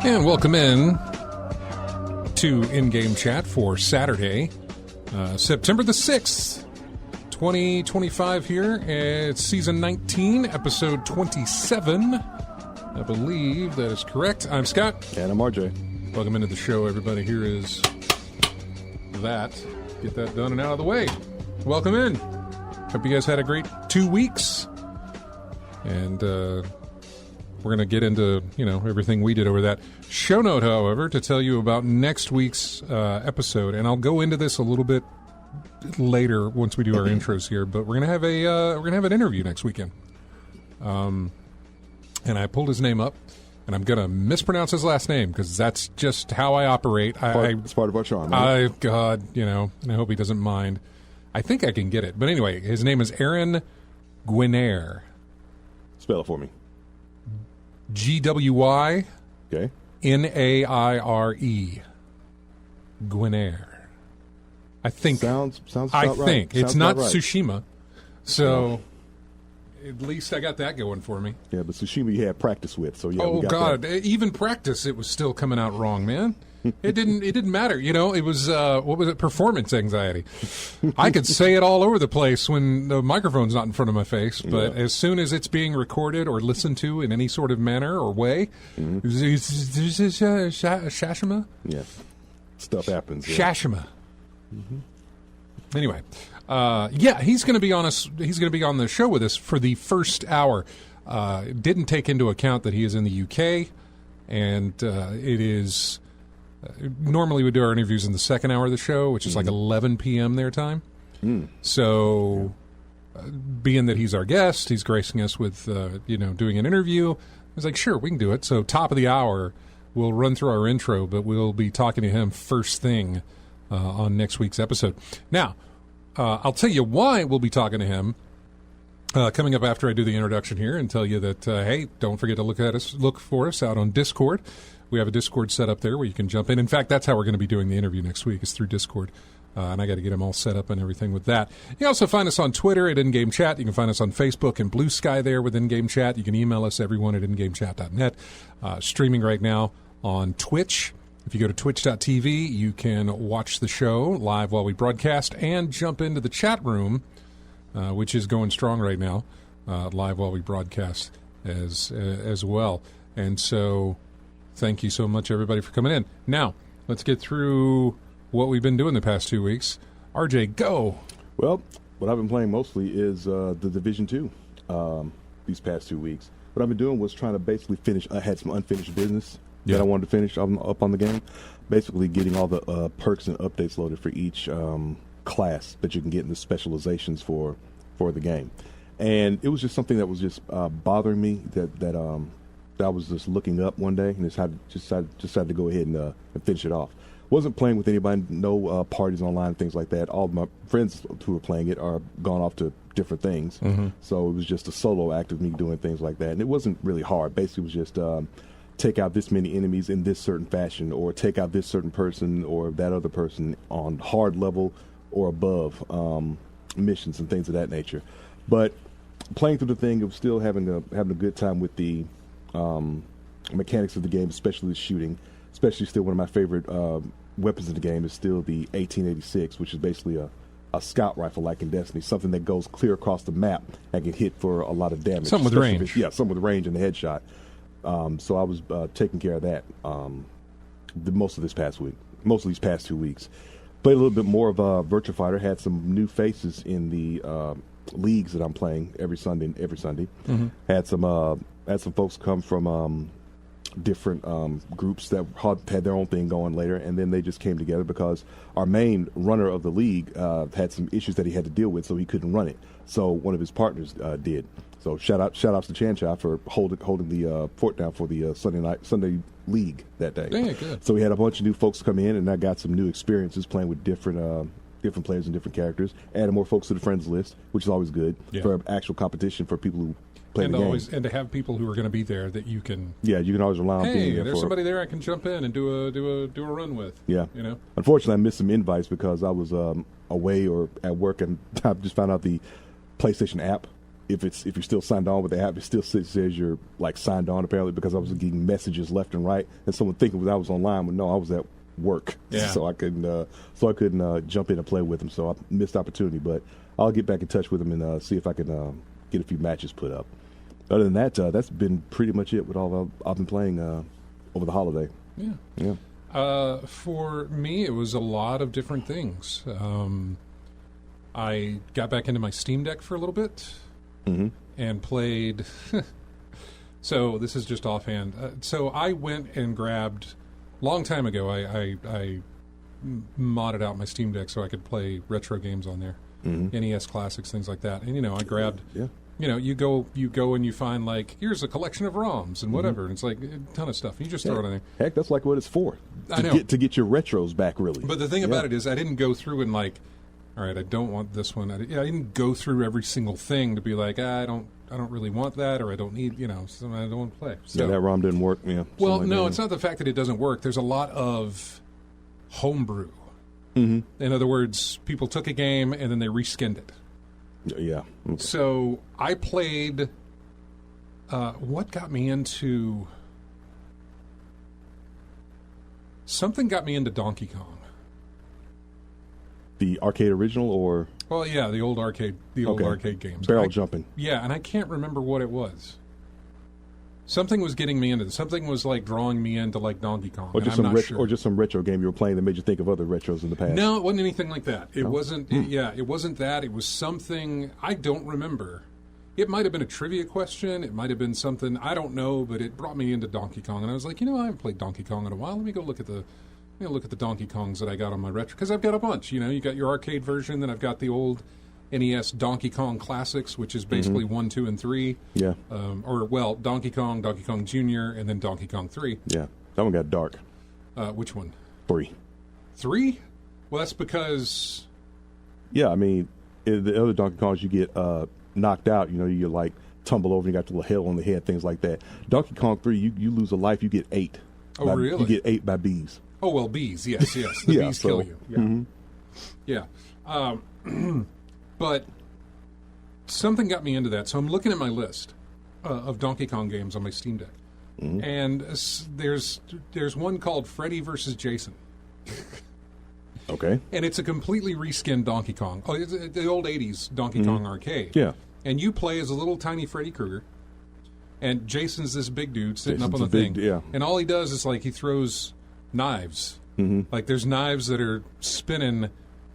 And welcome in to In-Game Chat for Saturday, September the 6th, 2025 here. It's Season 19, Episode 27. I believe that is correct. I'm Scott. And I'm RJ. Welcome into the show, everybody. Here is that. Get that done and out of the way. Welcome in. Hope you guys had a great 2 weeks. And we're going to get into, everything we did over that. Show note, however, to tell you about next week's episode. And I'll go into this a little bit later once we do our intros here. But we're going to have an interview next weekend. And I pulled his name up. And I'm going to mispronounce his last name because that's just how I operate. It's part of our charm. Right? And I hope he doesn't mind. I think I can get it. But anyway, his name is Aaron Guinaire. Spell it for me. G-W-Y. Okay. N-A-I-R-E. Guinaire. I think. Sounds about I right. think. Sounds it's not right. Tsushima. So at least I got that going for me. Yeah, but Tsushima you had practice with, so yeah. Oh we got God! that. Even practice, it was still coming out wrong, man. It didn't matter. It was what was it? Performance anxiety. I could say it all over the place when the microphone's not in front of my face, but as soon as it's being recorded or listened to in any sort of manner or way, Shashima. Yeah, stuff happens. Yeah. Shashima. Anyway, he's going to be on us. He's going to be on the show with us for the first hour. Didn't take into account that he is in the UK, and it is. Normally we do our interviews in the second hour of the show, which is like 11 p.m. their time. So, being that he's our guest, he's gracing us with, doing an interview. I was like, sure, we can do it. So, top of the hour, we'll run through our intro, but we'll be talking to him first thing on next week's episode. Now, I'll tell you why we'll be talking to him coming up after I do the introduction here and tell you that, hey, don't forget to look for us out on Discord. We have a Discord set up there where you can jump in. In fact, that's how we're going to be doing the interview next week, is through Discord. And I got to get them all set up and everything with that. You can also find us on Twitter at In-Game Chat. You can find us on Facebook and Blue Sky there with In-Game Chat. You can email us, everyone, at ingamechat.net. Streaming right now on Twitch. If you go to twitch.tv, you can watch the show live while we broadcast and jump into the chat room, which is going strong right now, live while we broadcast as well. And so thank you so much, everybody, for coming in. Now, let's get through what we've been doing the past 2 weeks. RJ, go. Well, what I've been playing mostly is the Division 2 these past 2 weeks. What I've been doing was trying to basically finish. I had some unfinished business that I wanted to finish up on the game. Basically getting all the perks and updates loaded for each class that you can get in the specializations for the game. And it was just something that was just bothering me that I was just looking up one day and decided to go ahead and finish it off. Wasn't playing with anybody, no parties online, things like that. All of my friends who were playing it are gone off to different things. So it was just a solo act of me doing things like that. And it wasn't really hard. Basically, it was just take out this many enemies in this certain fashion, or take out this certain person or that other person on hard level or above missions and things of that nature. But playing through the thing, it was still having a good time with the mechanics of the game, especially the shooting. Especially still one of my favorite weapons in the game is still the 1886, which is basically a scout rifle like in Destiny, something that goes clear across the map and can hit for a lot of damage. Something with range. Something with range and the headshot. So I was taking care of that most of these past 2 weeks. Played a little bit more of Virtua Fighter, had some new faces in the leagues that I'm playing every Sunday. Had some folks come from different groups that had their own thing going later, and then they just came together because our main runner of the league had some issues that he had to deal with, so he couldn't run it. So one of his partners did. So shout outs to Chancha for holding the fort down for the Sunday league that day. Yeah, good. So we had a bunch of new folks come in, and I got some new experiences playing with different players and different characters. Added more folks to the friends list, which is always good for actual competition for people who play the game. And to have people who are going to be there that you can. Yeah, you can always rely on being there. Hey, there's somebody there I can jump in and do a run with. Yeah, Unfortunately, I missed some invites because I was away or at work, and I just found out the PlayStation app if you're still signed on with the app, it still says you're like signed on apparently, because I was getting messages left and right, and someone thinking I was online, but no, I was at work, so I couldn't jump in and play with them. So I missed opportunity, but I'll get back in touch with them and see if I can get a few matches put up. Other than that, that's been pretty much it with all I've been playing over the holiday. Yeah. For me, it was a lot of different things. I got back into my Steam Deck for a little bit and played. So this is just offhand. So I went and grabbed. Long time ago, I modded out my Steam Deck so I could play retro games on there, NES classics, things like that. And I grabbed. Yeah. You go and you find, like, here's a collection of ROMs and whatever, and it's like a ton of stuff. You just throw it on there. Heck, that's like what it's for. I know. To get your retros back, really. But the thing about it is, I didn't go through and like, all right, I don't want this one. I didn't go through every single thing to be like, I don't really want that, or I don't need, so I don't want to play. So, that ROM didn't work. Yeah. Well, no, it's not the fact that it doesn't work. There's a lot of homebrew. In other words, people took a game and then they reskinned it. Yeah. Okay. So I played. What got me into? Something got me into Donkey Kong. The arcade original, or? Well, yeah, the old arcade games. Barrel jumping. Yeah, and I can't remember what it was. Something was getting me into this. Something was like drawing me into like Donkey Kong. Or just some retro game you were playing that made you think of other retros in the past. No, it wasn't anything like that. It wasn't. It wasn't that. It was something I don't remember. It might have been a trivia question. It might have been something I don't know. But it brought me into Donkey Kong, and I was like, I haven't played Donkey Kong in a while. Let me go look at the Donkey Kongs that I got on my retro, because I've got a bunch. You got your arcade version, then I've got the old NES Donkey Kong Classics, which is basically 1, 2, and 3. Yeah. Donkey Kong Jr., and then Donkey Kong 3. Yeah. That one got dark. Which one? 3. 3? Well, that's because... Yeah, I mean, in the other Donkey Kongs, you get knocked out. You like tumble over, and you got the little hail on the head, things like that. Donkey Kong 3, you lose a life, you get 8. Oh, really? You get 8 by bees. Oh, well, bees, yes. The bees kill you. Yeah. Yeah. But something got me into that. So I'm looking at my list of Donkey Kong games on my Steam Deck. And there's one called Freddy vs. Jason. Okay. And it's a completely reskinned Donkey Kong. Oh, it's the old 80s Donkey Kong arcade. Yeah. And you play as a little tiny Freddy Krueger. And Jason's this big dude sitting up on the thing. Yeah. And all he does is, like, he throws knives. Like, there's knives that are spinning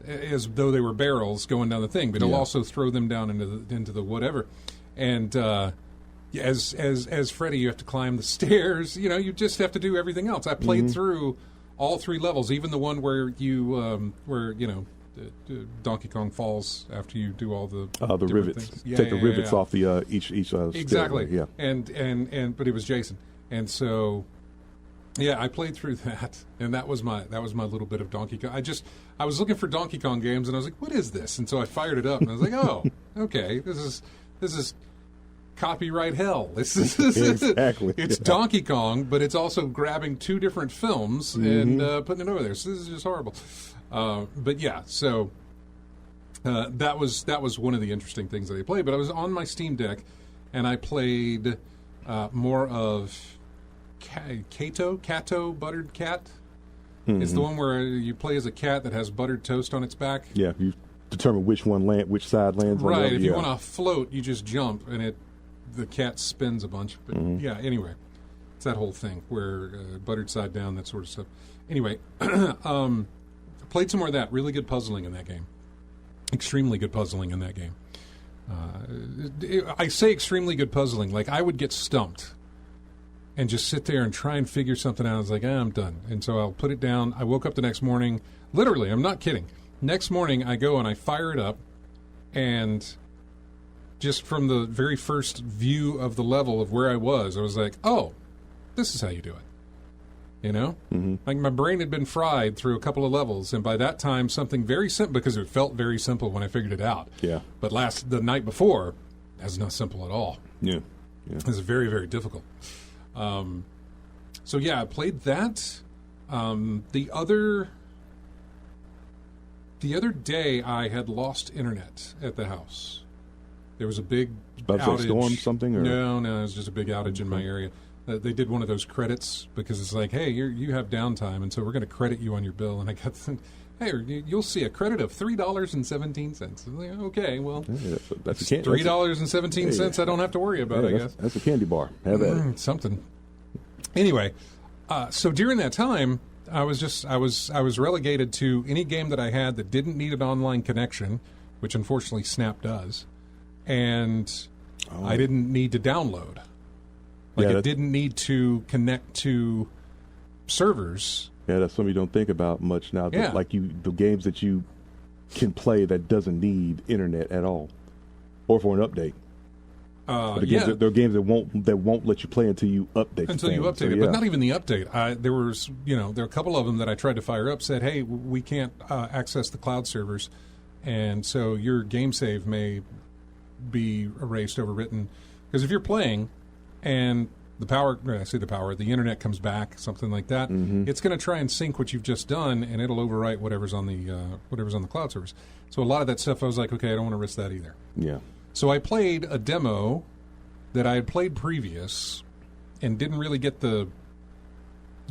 as though they were barrels going down the thing, but he'll also throw them down into the whatever. And as Freddy, you have to climb the stairs. You just have to do everything else. I played through all 3 levels, even the one where Donkey Kong falls after you do all the rivets. Things. Take the rivets off the each exactly. Stairway. Yeah. And but it was Jason, and so. Yeah, I played through that, and that was my little bit of Donkey Kong. I was looking for Donkey Kong games, and I was like, "What is this?" And so I fired it up, and I was like, "Oh, okay, this is copyright hell. Exactly. It's Donkey Kong, but it's also grabbing 2 different films and putting it over there. So this is just horrible." But yeah, so that was one of the interesting things that I played. But I was on my Steam Deck, and I played more of. Kato, Buttered Cat. It's the one where you play as a cat that has buttered toast on its back. Yeah, you determine which side lands on. Right, if you want to float, you just jump, and the cat spins a bunch. But yeah, anyway, it's that whole thing where buttered side down, that sort of stuff. Anyway, played some more of that. Really good puzzling in that game. Extremely good puzzling in that game. I say extremely good puzzling. Like, I would get stumped and just sit there and try and figure something out. I was like, I'm done. And so I'll put it down. I woke up the next morning. Literally, I'm not kidding. Next morning, I go and I fire it up. And just from the very first view of the level of where I was like, oh, this is how you do it. Like, my brain had been fried through a couple of levels. And by that time, something very simple, because it felt very simple when I figured it out. Yeah. But the night before, that's not simple at all. Yeah. It was very, very difficult. So yeah, I played that. The other day, I had lost internet at the house. There was a big outage. Storm something? Or? No, it was just a big outage in my area. They did one of those credits because it's like, hey, you have downtime, and so we're going to credit you on your bill. And I got, hey, you'll see a credit of $3.17. Like, okay, well, that's $3.17. I don't have to worry about. I guess that's a candy bar. Have that something. Anyway, so during that time, I was relegated to any game that I had that didn't need an online connection, which unfortunately Snap does, and I didn't need to download. It didn't need to connect to servers. Yeah, that's something you don't think about much now. Yeah. Like the games that you can play that doesn't need internet at all, or for an update. There are games that won't let you play until you update. Until you update it, but not even the update. There were a couple of them that I tried to fire up. Said, hey, we can't access the cloud servers, and so your game save may be erased, overwritten. Because if you're playing and the internet comes back, something like that, it's going to try and sync what you've just done, and it'll overwrite whatever's on the cloud servers. So a lot of that stuff, I was like, okay, I don't want to risk that either. Yeah. So I played a demo that I had played previous and didn't really get the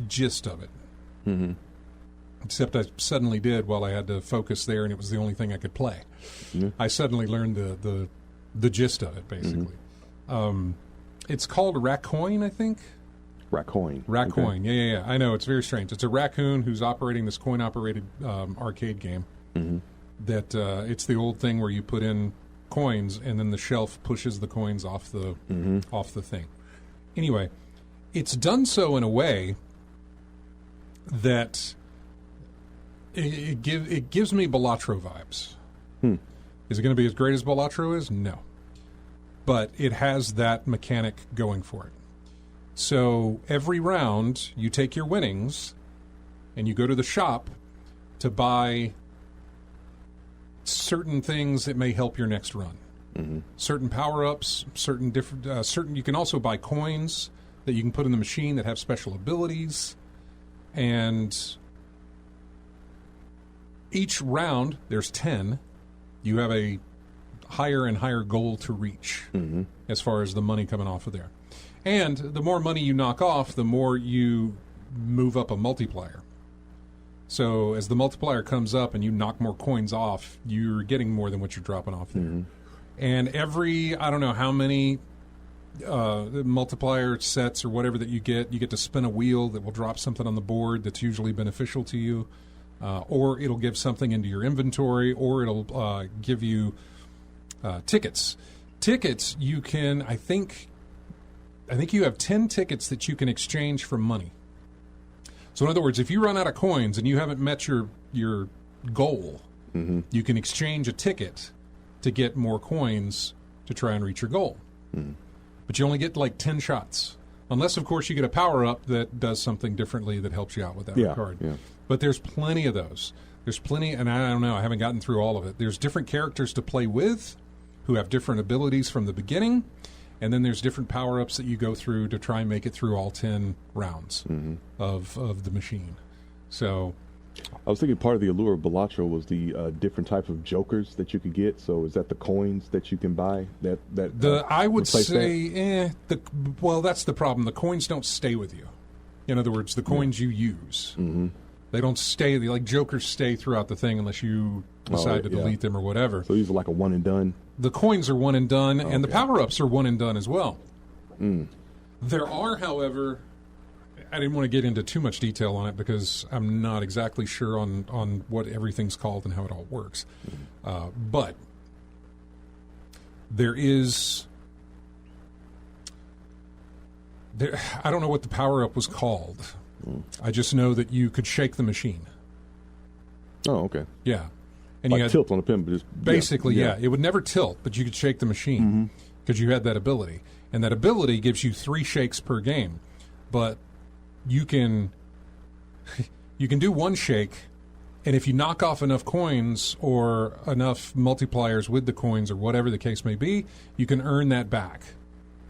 gist of it. Mm-hmm. Except I suddenly did while I had to focus there, and it was the only thing I could play. Mm-hmm. I suddenly learned the gist of it, basically. Mm-hmm. It's called Raccoon, I think. Raccoon. Okay. Yeah. I know, it's very strange. It's a raccoon who's operating this coin-operated arcade game. Mm-hmm. That it's the old thing where you put in coins and then the shelf pushes the coins off the thing. Anyway, it's done so in a way that it gives me Balatro vibes. Is it going to be as great as Balatro is? No. But it has that mechanic going for it. So every round, you take your winnings and you go to the shop to buy certain things that may help your next run. Mm-hmm. Certain power-ups, certain you can also buy coins that you can put in the machine that have special abilities. And each round, there's 10. You have a higher and higher goal to reach as far as the money coming off of there. And the more money you knock off, the more you move up a multiplier. So as the multiplier comes up and you knock more coins off, you're getting more than what you're dropping off there. Mm-hmm. And every, I don't know how many multiplier sets or whatever that you get to spin a wheel that will drop something on the board that's usually beneficial to you. Or it'll give something into your inventory, or it'll give you tickets. Tickets, you can, I think you have 10 tickets that you can exchange for money. So in other words, if you run out of coins and you haven't met your goal, you can exchange a ticket to get more coins to try and reach your goal. But you only get like 10 shots. Unless, of course, you get a power-up that does something differently that helps you out with that card. Yeah. But there's plenty of those. There's plenty, and I don't know, I haven't gotten through all of it. There's different characters to play with who have different abilities from the beginning, and then there's different power-ups that you go through to try and make it through all 10 rounds of the machine. So I was thinking part of the allure of Balatro was the different type of jokers that you could get. So is that the coins that you can buy? I would say, well, that's the problem. The coins don't stay with you. In other words, the coins you use. They don't stay. Like jokers stay throughout the thing unless you decide to delete them or whatever. So these are like a one and done? The coins are one and done, and the power-ups are one and done as well. There are, however, I didn't want to get into too much detail on it because I'm not exactly sure on what everything's called and how it all works. But there is... I don't know what the power-up was called. I just know that you could shake the machine. Oh, okay. Yeah. And like you had, tilt on a pin, but just... Basically, yeah. It would never tilt, but you could shake the machine because you had that ability. And that ability gives you 3 shakes per game. But you can do one shake, and if you knock off enough coins or enough multipliers with the coins or whatever the case may be, you can earn that back.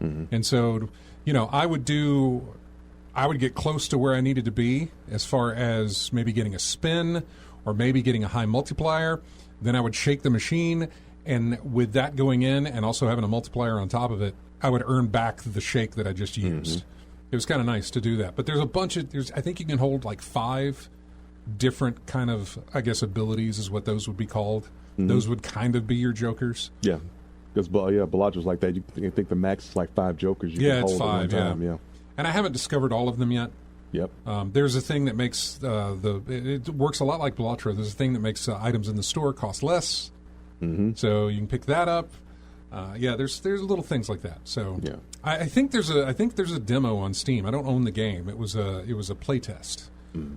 And so, I would get close to where I needed to be as far as maybe getting a spin or maybe getting a high multiplier. Then I would shake the machine, And with that going in and also having a multiplier on top of it, I would earn back the shake that I just used. It was kind of nice to do that. But there's a bunch of, I think you can hold like 5 different kind of, I guess, abilities is what those would be called. Those would kind of be your jokers. Yeah. Because, Balatra's like that. You think the max is like 5 jokers you can hold it's 5, at one time. Yeah. And I haven't discovered all of them yet. Yep. There's a thing that makes it works a lot like Balatra. There's a thing that makes items in the store cost less. So you can pick that up. There's little things like that. So yeah. I think there's a demo on Steam. I don't own the game. It was a play test,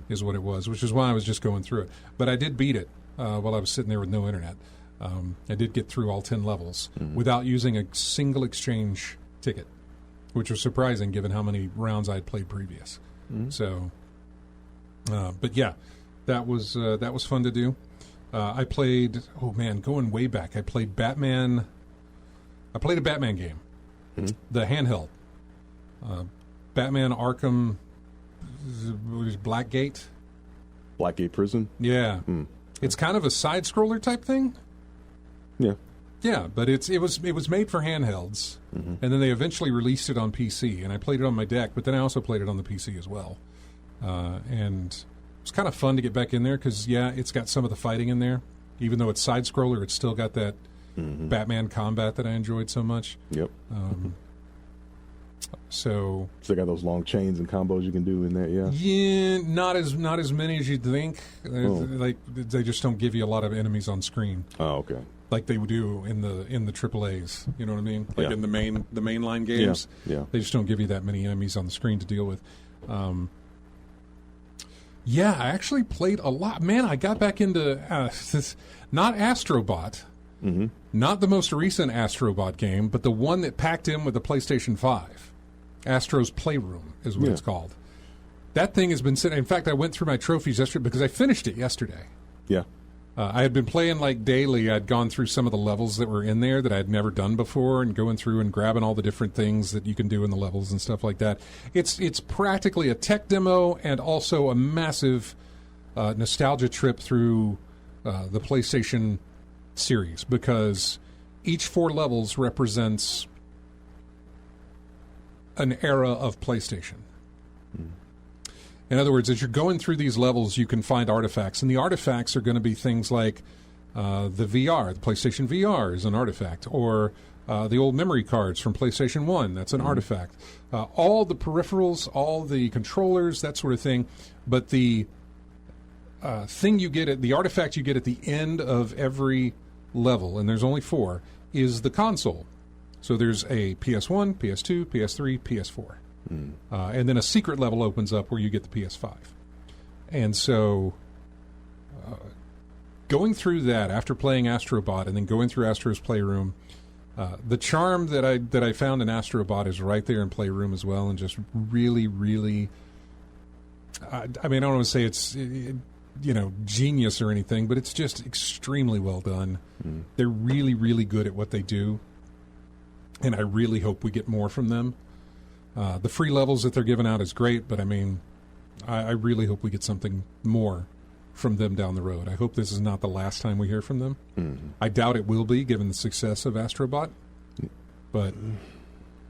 is what it was, which is why I was just going through it. But I did beat it while I was sitting there with no internet. I did get through all 10 levels without using a single exchange ticket, which was surprising given how many rounds I'd played previous. So, but yeah, that was fun to do. I played, going way back, I played Batman. I played a Batman game, the handheld. Batman Arkham, Blackgate. Blackgate Prison? Yeah. It's kind of a side-scroller type thing. Yeah. Yeah, but it was made for handhelds, and then they eventually released it on PC, and I played it on my deck, but then I also played it on the PC as well. And it's kind of fun to get back in there because, it's got some of the fighting in there. Even though it's side-scroller, it's still got that Batman combat that I enjoyed so much. Yep. So they got those long chains and combos you can do in there, yeah. Yeah, not as many as you'd think. Like they just don't give you a lot of enemies on screen. Oh, okay. Like they would do in the AAAs, you know what I mean? Like in the mainline games. Yeah. They just don't give you that many enemies on the screen to deal with. I actually played a lot. Man, I got back into not Astrobot. Not the most recent Astrobot game, but the one that packed in with the PlayStation 5. Astro's Playroom is what it's called. That thing has been sitting. In fact, I went through my trophies yesterday because I finished it yesterday. Yeah. I had been playing like daily. I'd gone through some of the levels that were in there that I'd never done before and going through and grabbing all the different things that you can do in the levels and stuff like that. It's practically a tech demo and also a massive nostalgia trip through the PlayStation series because each 4 levels represents an era of PlayStation. In other words, as you're going through these levels, you can find artifacts, and the artifacts are going to be things like the VR, the PlayStation VR is an artifact, or the old memory cards from PlayStation 1, that's an artifact. All the peripherals, all the controllers, that sort of thing, but the thing you get the artifact you get at the end of every level, and there's only 4, is the console. So there's a PS1, PS2, PS3, PS4. And then a secret level opens up where you get the PS5. And so going through that after playing Astrobot and then going through Astro's Playroom, the charm that I found in Astrobot is right there in Playroom as well, and just really, really, I don't want to say it's genius or anything, but it's just extremely well done. They're really, really good at what they do, and I really hope we get more from them. The free levels that they're giving out is great, but I really hope we get something more from them down the road. I hope this is not the last time we hear from them. I doubt it will be, given the success of Astrobot. But,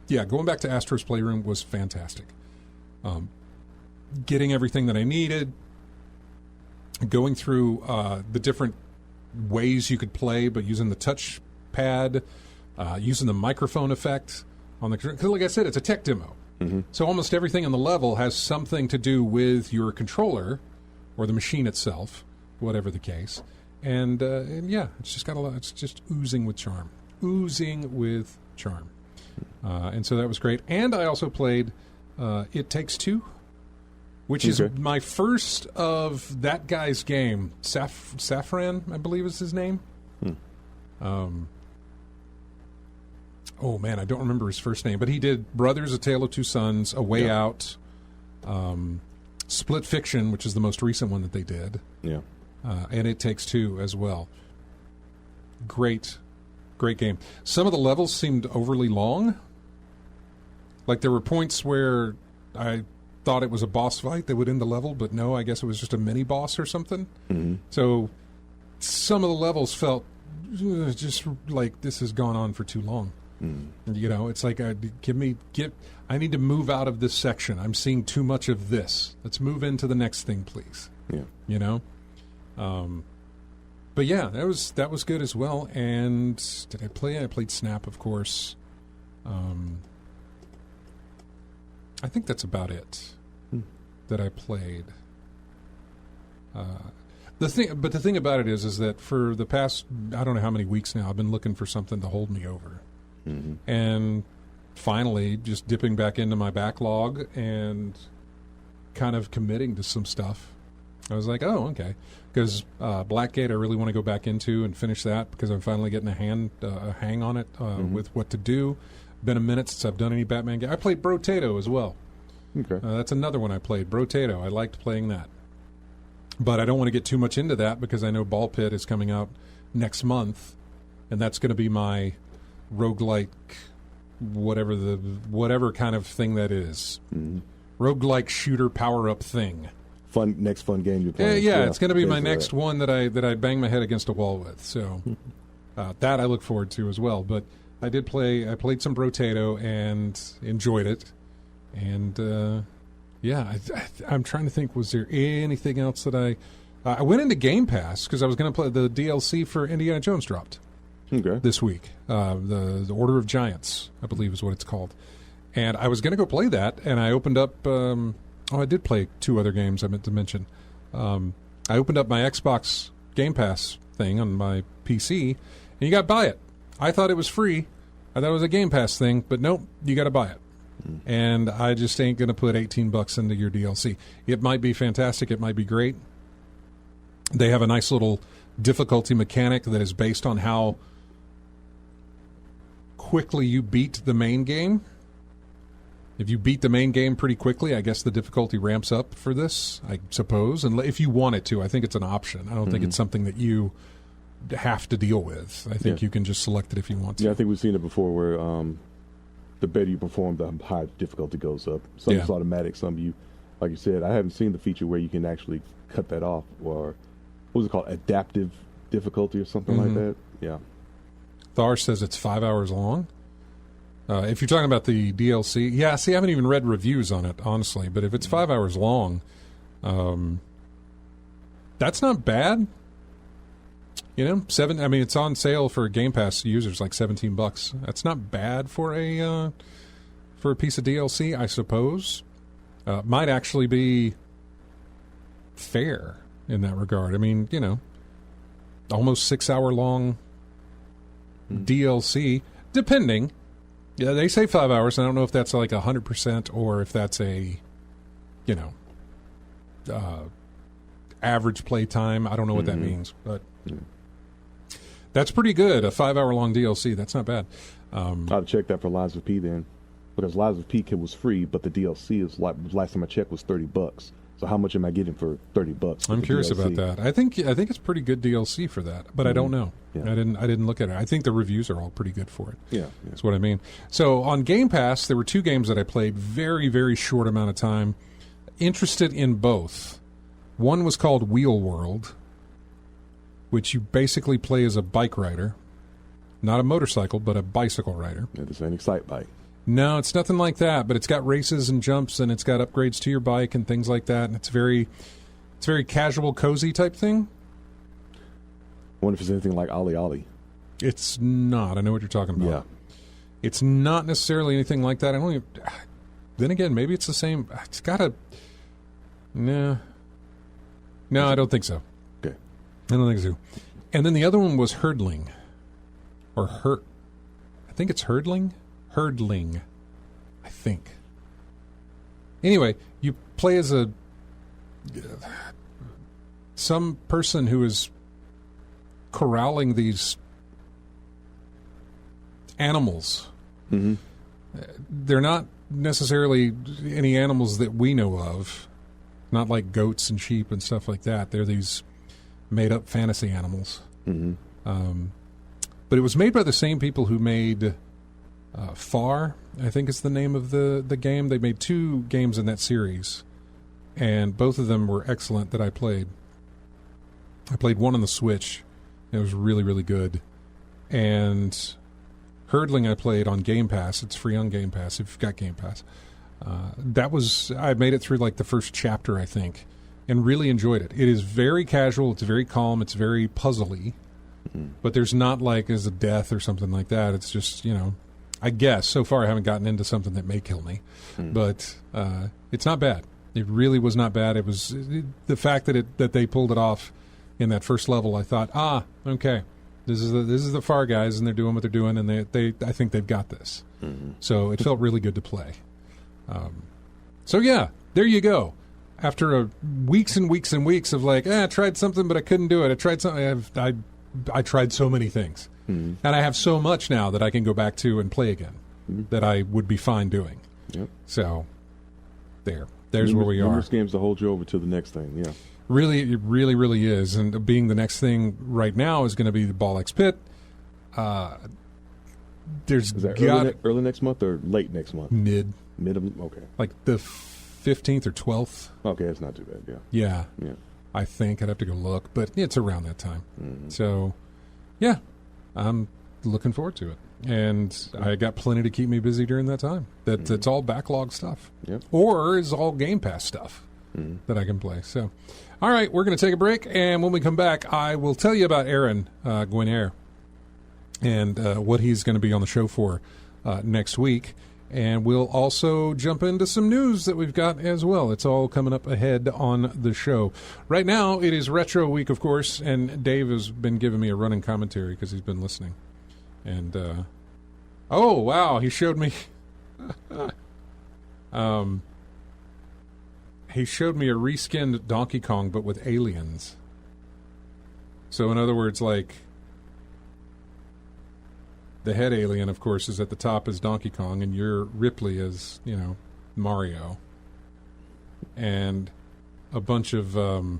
going back to Astro's Playroom was fantastic. Getting everything that I needed, going through the different ways you could play, but using the touch pad, using the microphone effect on the, because like I said, it's a tech demo. So almost everything on the level has something to do with your controller or the machine itself, whatever the case. And it's just got a lot. It's just oozing with charm, and so that was great. And I also played It Takes Two, which is my first of that guy's game. Safran, I believe is his name. Oh, man, I don't remember his first name, but he did Brothers, A Tale of Two Sons, A Way Out, Split Fiction, which is the most recent one that they did, and It Takes Two as well. Great game. Some of the levels seemed overly long. Like there were points where I thought it was a boss fight that would end the level, but no, I guess it was just a mini-boss or something. So some of the levels felt just like this has gone on for too long. You know, it's like, I need to move out of this section. I'm seeing too much of this. Let's move into the next thing, please. Yeah. You know? But yeah, that was good as well. And did I play? I played Snap, of course. I think that's about it that I played. The thing about it is that for the past, I don't know how many weeks now, I've been looking for something to hold me over. And finally, just dipping back into my backlog and kind of committing to some stuff. I was like, oh, okay. Because Blackgate, I really want to go back into and finish that because I'm finally getting a hang on it with what to do. Been a minute since I've done any Batman game. I played Brotato as well. Okay. That's another one I played, Brotato. I liked playing that. But I don't want to get too much into that because I know Ball Pit is coming out next month, and that's going to be my roguelike, whatever kind of thing that is. Roguelike shooter power-up thing. Next fun game you're playing. Yeah, it's going to be my next one that I bang my head against a wall with. So that I look forward to as well. But I played some Brotato and enjoyed it. And I'm trying to think, was there anything else that I went into Game Pass because I was going to play the DLC for Indiana Jones dropped this week. The Order of Giants, I believe is what it's called. And I was going to go play that, and I opened up... I did play 2 other games I meant to mention. I opened up my Xbox Game Pass thing on my PC, and you got to buy it. I thought it was free. I thought it was a Game Pass thing, but nope, you got to buy it. And I just ain't going to put $18 into your DLC. It might be fantastic. It might be great. They have a nice little difficulty mechanic that is based on how quickly you beat the main game. If you beat the main game pretty quickly, I guess the difficulty ramps up for this, I suppose. And if you want it to, I think it's an option. I don't think it's something that you have to deal with. I think you can just select it if you want to. Yeah, I think we've seen it before where the better you perform, the higher difficulty goes up. Some is automatic, some you, like you said, I haven't seen the feature where you can actually cut that off, or what was it called, adaptive difficulty or something like that. Yeah. Thar says it's 5 hours long. If you're talking about the DLC, I haven't even read reviews on it, honestly, but if it's 5 hours long, that's not bad. You know, it's on sale for Game Pass users, like $17. That's not bad for a piece of DLC, I suppose. Might actually be fair in that regard. I mean, you know, almost 6 hour long DLC, depending. Yeah, they say 5 hours. I don't know if that's like 100% or if that's a, you know, average play time. I don't know what that means, but that's pretty good. A 5 hour long DLC. That's not bad. I'll check that for Lives of P then, because Lives of P was free, but the DLC is last time I checked was $30. So how much am I getting for $30? I'm curious about that. I think it's pretty good DLC for that, but I don't know. Yeah. I didn't look at it. I think the reviews are all pretty good for it. Yeah, that's what I mean. So on Game Pass, there were 2 games that I played, very, very short amount of time. Interested in both. One was called Wheel World, which you basically play as a bike rider, not a motorcycle, but a bicycle rider. Yeah, this ain't Excite Bike. No, it's nothing like that, but it's got races and jumps, and it's got upgrades to your bike and things like that, and it's very casual, cozy type thing. I wonder if it's anything like Ollie Ollie. It's not. I know what you're talking about. Yeah. It's not necessarily anything like that. Then again, maybe it's the same. It's got a... No, I don't think so. Okay. I don't think so. And then the other one was Hurdling. Or I think it's Hurdling? Hurdling, I think. Anyway, you play as some person who is corralling these animals. They're not necessarily any animals that we know of, not like goats and sheep and stuff like that. They're these made-up fantasy animals. But it was made by the same people who made... Far, I think is the name of the game. They made 2 games in that series, and both of them were excellent that I played. I played one on the Switch, It was really, really good. And hurdling I played on Game Pass. It's free on Game Pass if you've got Game Pass. I made it through like the first chapter, I think, and really enjoyed it. It is very casual. It's very calm. It's very puzzly. But there's not like as a death or something like that. It's just, I guess so far I haven't gotten into something that may kill me. But it's not bad. It really was not bad. It was the fact that they pulled it off in that first level. I thought, okay, this is the Far guys, and they're doing what they're doing, and I think they've got this. So it felt really good to play. So yeah, there you go. After weeks and weeks and weeks of like, I tried something but I couldn't do it. I tried something. I tried so many things, and I have so much now that I can go back to and play again that I would be fine doing. Yep. So there's where we are. Numerous games to hold you over to the next thing. Yeah. Really, it really, really is. And being the next thing right now is going to be the Ball X Pit. Is that early next month or late next month? Mid. Okay. Like the 15th or 12th. Okay, that's not too bad. Yeah. I think I'd have to go look, but it's around that time. So, yeah, I'm looking forward to it. And I got plenty to keep me busy during that time. That's all backlog stuff. Yep. Or is all Game Pass stuff that I can play. So, all right, we're going to take a break. And when we come back, I will tell you about Aaron Guinair and what he's going to be on the show for next week. And we'll also jump into some news that we've got as well. It's all coming up ahead on the show. Right now, it is Retro Week, of course, and Dave has been giving me a running commentary because he's been listening. And, oh, wow, he showed me... he showed me a reskinned Donkey Kong, but with aliens. So, in other words, like... The head alien, of course, is at the top as Donkey Kong, and your Ripley is, Mario. And a bunch of, what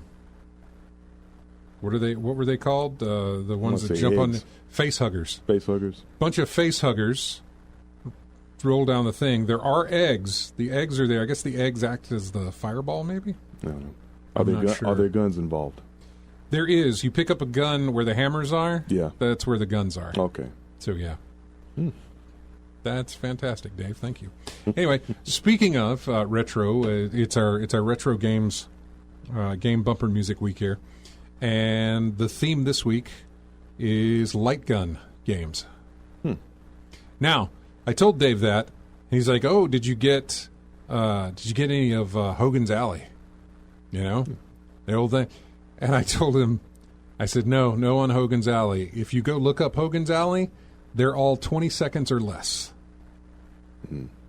were they called? The ones that jump on face huggers. Face huggers. Bunch of face huggers roll down the thing. There are eggs. The eggs are there. I guess the eggs act as the fireball, maybe? No. Are there guns involved? There is. You pick up a gun where the hammers are. Yeah. That's where the guns are. Okay. So, yeah. That's fantastic, Dave. Thank you. Anyway, speaking of retro, it's our retro games game bumper music week here, and the theme this week is light gun games. Now, I told Dave that, and he's like, "Oh, did you get any of Hogan's Alley? The old thing?" And I told him, I said, "No on Hogan's Alley. If you go look up Hogan's Alley, they're all 20 seconds or less.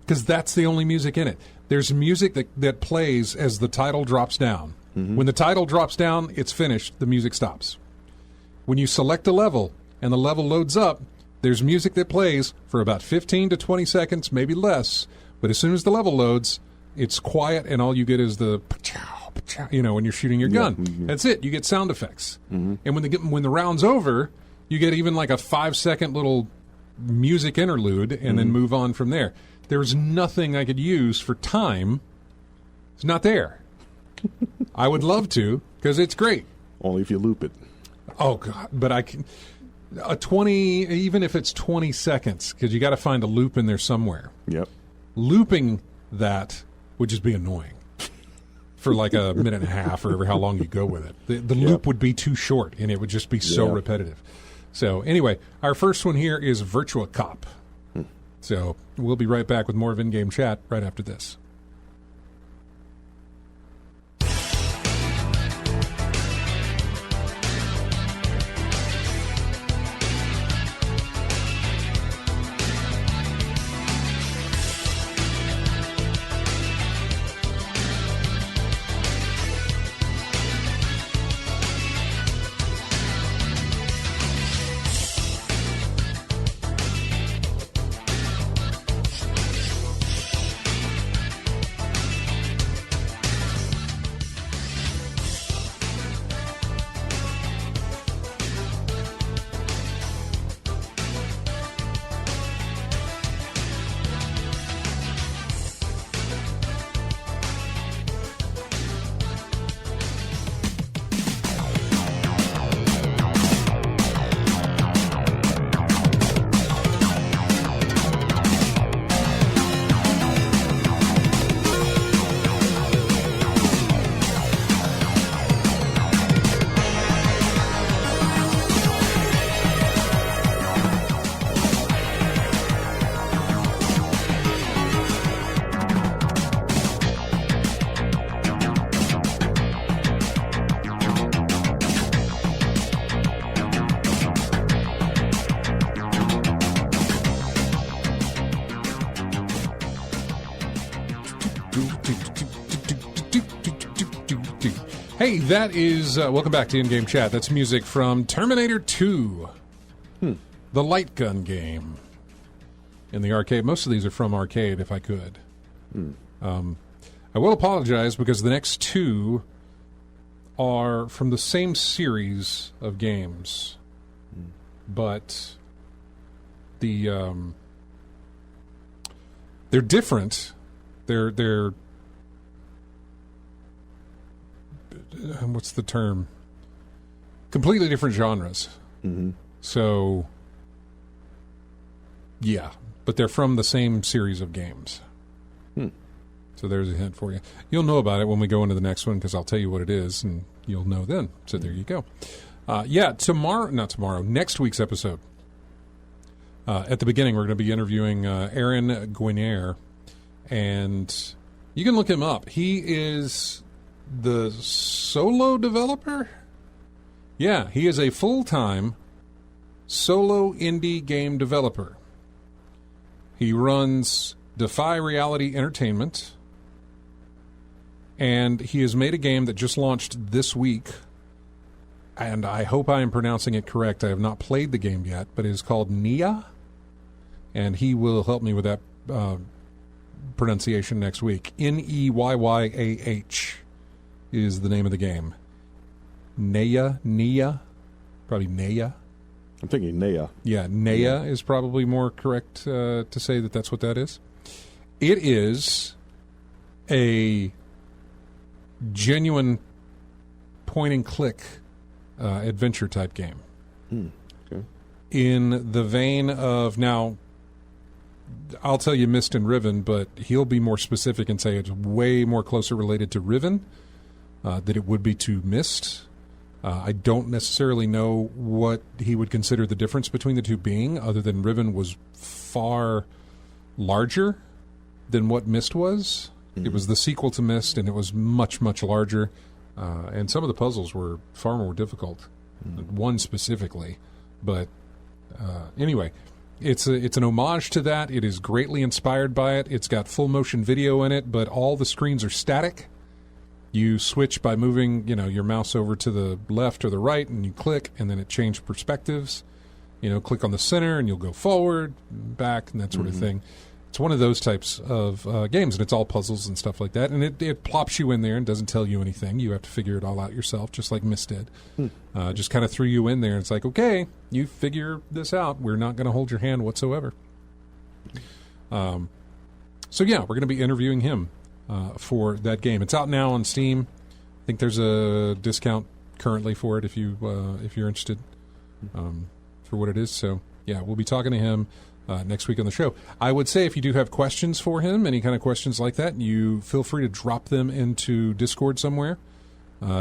Because that's the only music in it. There's music that plays as the title drops down. When the title drops down, it's finished. The music stops. When you select a level and the level loads up, there's music that plays for about 15 to 20 seconds, maybe less. But as soon as the level loads, it's quiet and all you get is the pa-chow, pa-chow, when you're shooting your gun. That's it. You get sound effects. And when the round's over, you get even like a 5-second little music interlude and then move on from there. There's nothing I could use for time. It's not there. I would love to, because it's great. Only if you loop it. Oh, God. But I can... even if it's 20 seconds, because you got to find a loop in there somewhere. Yep. Looping that would just be annoying for like a minute and a half or how long you go with it. The loop would be too short, and it would just be so repetitive. So anyway, our first one here is Virtua Cop. So we'll be right back with more of In-Game Chat right after this. Hey, that is... welcome back to In-Game Chat. That's music from Terminator 2. The light gun game. In the arcade. Most of these are from arcade, if I could. I will apologize because the next two are from the same series of games. But they're different. They're what's the term? Completely different genres. So, yeah. But they're from the same series of games. So there's a hint for you. You'll know about it when we go into the next one because I'll tell you what it is, and you'll know then. So there you go. Next week's episode. At the beginning, we're going to be interviewing Aaron Guiner, and you can look him up. He is the solo developer? Yeah, he is a full-time solo indie game developer. He runs Defy Reality Entertainment, and he has made a game that just launched this week, and I hope I am pronouncing it correct. I have not played the game yet, but it is called Nia, and he will help me with that pronunciation next week. Neyyah is the name of the game. Nia, probably Naya. I'm thinking Naya. Yeah, Naya is probably more correct to say that that's what that is. It is a genuine point-and-click adventure type game. Okay. In the vein of, now, I'll tell you Myst and Riven, but he'll be more specific and say it's way more closer related to Riven than it would be to Myst. I don't necessarily know what he would consider the difference between the two being, other than Riven was far larger than what Myst was. It was the sequel to Myst, and it was much, much larger. And some of the puzzles were far more difficult. One specifically. But anyway, it's an homage to that. It is greatly inspired by it. It's got full motion video in it, but all the screens are static. You switch by moving, your mouse over to the left or the right, and you click, and then it changes perspectives. Click on the center, and you'll go forward, back, and that sort of thing. It's one of those types of games, and it's all puzzles and stuff like that. And it plops you in there and doesn't tell you anything. You have to figure it all out yourself, just like Myst did. Just kind of threw you in there, and it's like, okay, you figure this out. We're not going to hold your hand whatsoever. So, yeah, we're going to be interviewing him for that game. It's out now on Steam. I think there's a discount currently for it if you're interested for what it is. So, yeah, we'll be talking to him next week on the show. I would say if you do have questions for him, any kind of questions like that, you feel free to drop them into Discord somewhere.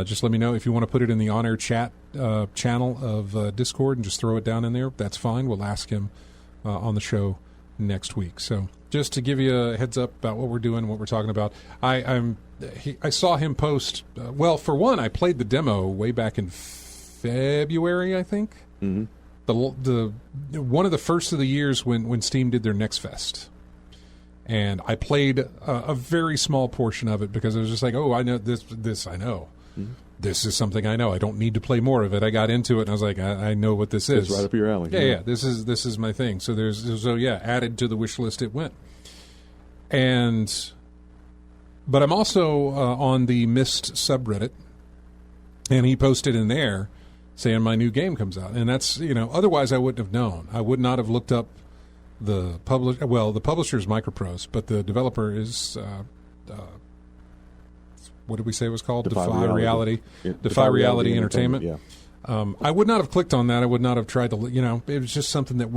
Just let me know if you want to put it in the on-air chat channel of Discord and just throw it down in there. That's fine. We'll ask him on the show next week. So just to give you a heads up about what we're doing, what we're talking about, I saw him post. Well, for one, I played the demo way back in February, I think. The one of the first of the years when Steam did their Next Fest, and I played a very small portion of it because I was just like, oh, I know this I know. This is something I know. I don't need to play more of it. I got into it and I was like, I know what this is. It's right up your alley. Yeah. This is my thing. So added to the wish list it went. But I'm also on the Myst subreddit, and he posted in there saying my new game comes out. And that's, otherwise I wouldn't have known. I would not have looked up the publisher. Well, the publisher is Microprose, but the developer is, what did we say it was called? Defy Reality. Yeah, Defy Reality Entertainment. Yeah. I would not have clicked on that. I would not have tried to, it was just something that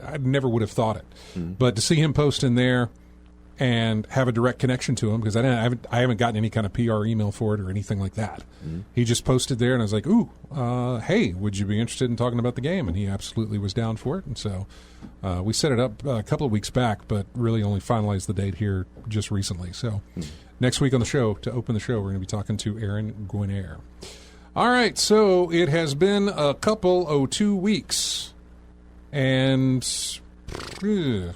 I never would have thought it. But to see him post in there and have a direct connection to him, because I haven't gotten any kind of PR email for it or anything like that. He just posted there, and I was like, ooh, hey, would you be interested in talking about the game? And he absolutely was down for it. And so we set it up a couple of weeks back, but really only finalized the date here just recently. So next week on the show, to open the show, we're going to be talking to Aaron Guiner. All right, so it has been a couple 2 weeks. And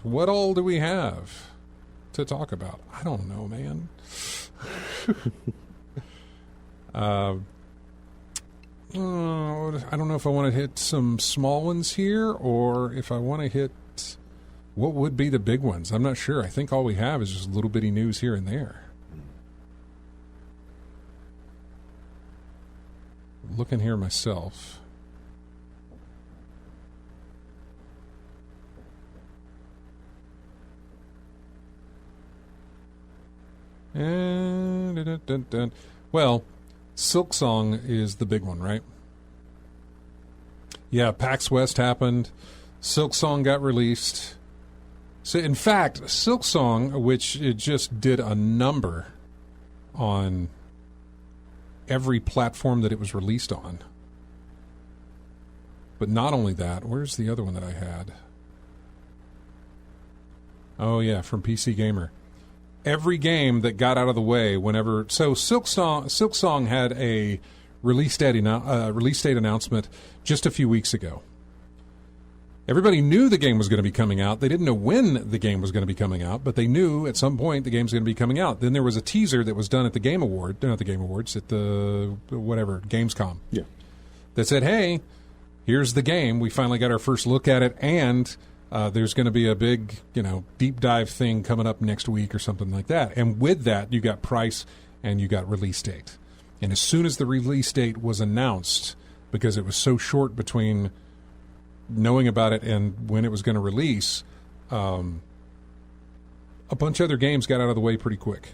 what all do we have? to talk about? I don't know, man. I don't know if I want to hit some small ones here or if I want to hit what would be the big ones. I'm not sure. I think all we have is just little bitty news here and there. Looking here myself. Well, Silksong is the big one, right? Yeah, PAX West happened. Silksong got released. So, in fact, Silksong, which it just did a number on every platform that it was released on. But not only that, where's the other one that I had? Oh, yeah, from PC Gamer. Every game that got out of the way whenever... So Silksong had a release date announcement just a few weeks ago. Everybody knew the game was going to be coming out. They didn't know when the game was going to be coming out, but they knew at some point the game's going to be coming out. Then there was a teaser that was done at the Game Award, not the Game Awards, at the Gamescom. Yeah. That said, hey, here's the game. We finally got our first look at it, and there's going to be a big, deep dive thing coming up next week or something like that. And with that, you got price and you got release date. And as soon as the release date was announced, because it was so short between knowing about it and when it was going to release, a bunch of other games got out of the way pretty quick.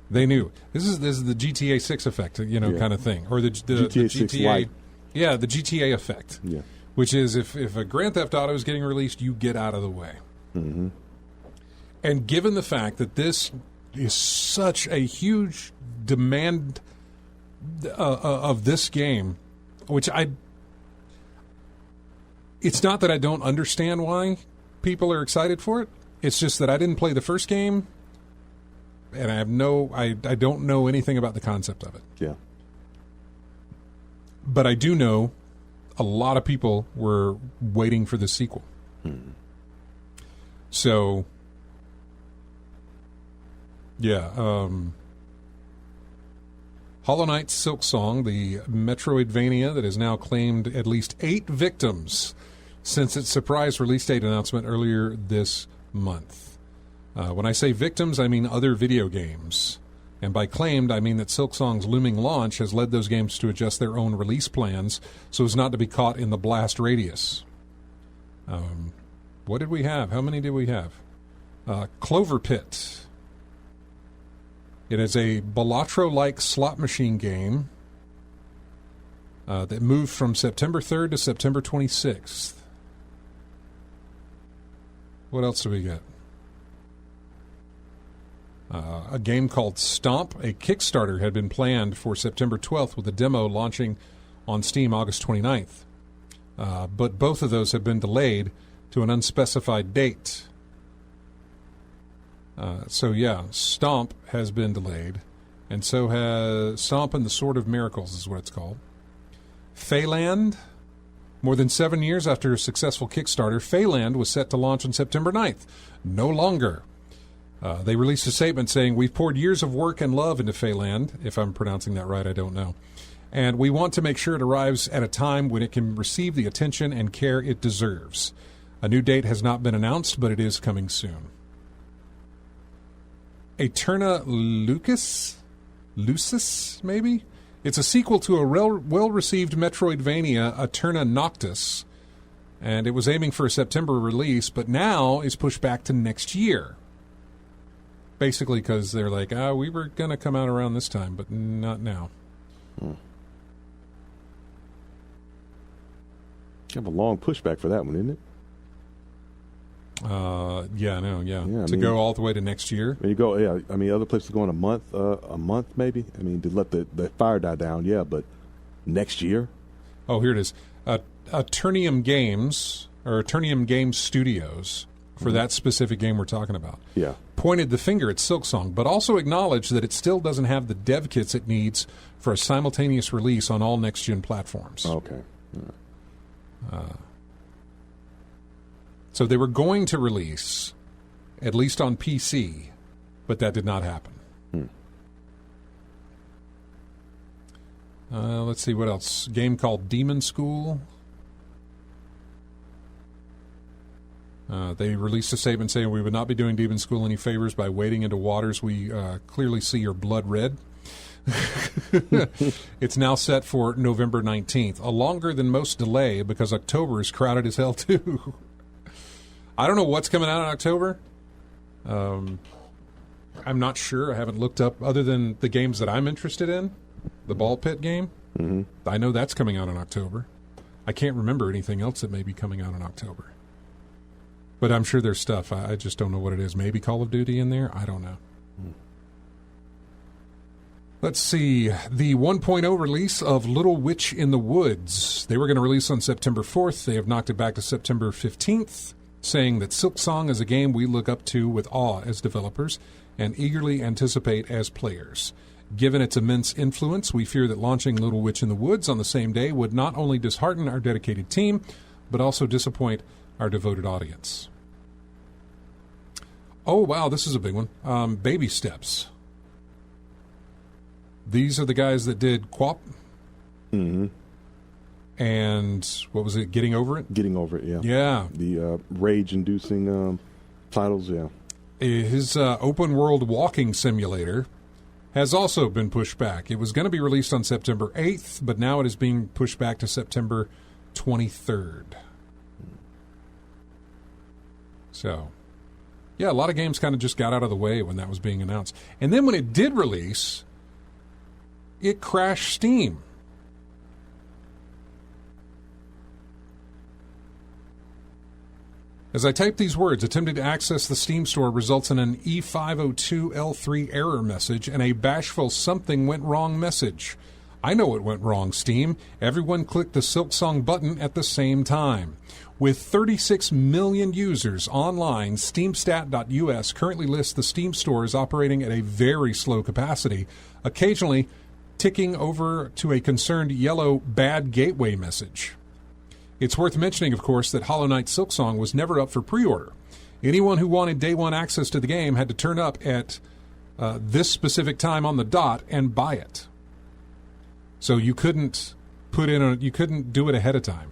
They knew this is the GTA 6 effect, kind of thing, or the GTA 6 Lite. Yeah, the GTA effect. Yeah, which is if a Grand Theft Auto is getting released, you get out of the way. Mm-hmm. And given the fact that this is such a huge demand of this game, which it's not that I don't understand why people are excited for it. It's just that I didn't play the first game, and I don't know anything about the concept of it. Yeah. But I do know a lot of people were waiting for the sequel. Mm-hmm. So, yeah. Hollow Knight Silksong, the Metroidvania that has now claimed at least 8 victims since its surprise release date announcement earlier this month. When I say victims, I mean other video games. And by claimed, I mean that Silksong's looming launch has led those games to adjust their own release plans so as not to be caught in the blast radius. What did we have? How many did we have? Clover Pit. It is a Balatro-like slot machine game that moved from September 3rd to September 26th. What else do we get? A game called Stomp. A Kickstarter had been planned for September 12th with a demo launching on Steam August 29th. But both of those have been delayed to an unspecified date. Stomp has been delayed, and so has Stomp and the Sword of Miracles is what it's called. Phaland. More than 7 years after a successful Kickstarter, Phaland was set to launch on September 9th. No longer. They released a statement saying, "We've poured years of work and love into Phaland." If I'm pronouncing that right, I don't know. "And we want to make sure it arrives at a time when it can receive the attention and care it deserves. A new date has not been announced, but it is coming soon." Eterna Lucis, maybe? It's a sequel to a well-received Metroidvania, Eterna Noctis, and it was aiming for a September release, but now is pushed back to next year. Basically because they're like, we were going to come out around this time, but not now. Kind of a long pushback for that one, isn't it? Go all the way to next year. When you go, other places go in a month maybe. To let the fire die down, but next year. Oh, here it is. Eternium Games, or Eternium Games Studios, for that specific game we're talking about. Yeah. Pointed the finger at Silksong, but also acknowledged that it still doesn't have the dev kits it needs for a simultaneous release on all next-gen platforms. Okay. So they were going to release at least on PC, but that did not happen. Let's see what else. Game called Demon School. They released a statement saying we would not be doing Demon School any favors by wading into waters we clearly see your blood red. It's now set for November 19th. A longer than most delay because October is crowded as hell too. I don't know what's coming out in October. I'm not sure. I haven't looked up other than the games that I'm interested in. The ball pit game. Mm-hmm. I know that's coming out in October. I can't remember anything else that may be coming out in October. But I'm sure there's stuff. I just don't know what it is. Maybe Call of Duty in there? I don't know. Let's see. The 1.0 release of Little Witch in the Woods. They were going to release on September 4th. They have knocked it back to September 15th, saying that Silksong is a game we look up to with awe as developers and eagerly anticipate as players. Given its immense influence, we fear that launching Little Witch in the Woods on the same day would not only dishearten our dedicated team, but also disappoint our devoted audience. Oh, wow, this is a big one. Baby Steps. These are the guys that did Quap. Mm-hmm. And what was it? Getting Over It? Getting Over It, yeah. Yeah. The rage-inducing titles, yeah. His open world walking simulator has also been pushed back. It was going to be released on September 8th, but now it is being pushed back to September 23rd. So, yeah, a lot of games kind of just got out of the way when that was being announced. And then when it did release, it crashed Steam. As I type these words, attempting to access the Steam store results in an E502L3 error message and a bashful something went wrong message. I know it went wrong, Steam. Everyone clicked the Silksong button at the same time. With 36 million users online, SteamStat.us currently lists the Steam store as operating at a very slow capacity, occasionally ticking over to a concerned yellow bad gateway message. It's worth mentioning, of course, that Hollow Knight Silksong was never up for pre-order. Anyone who wanted day one access to the game had to turn up at this specific time on the dot and buy it. So you couldn't you couldn't do it ahead of time.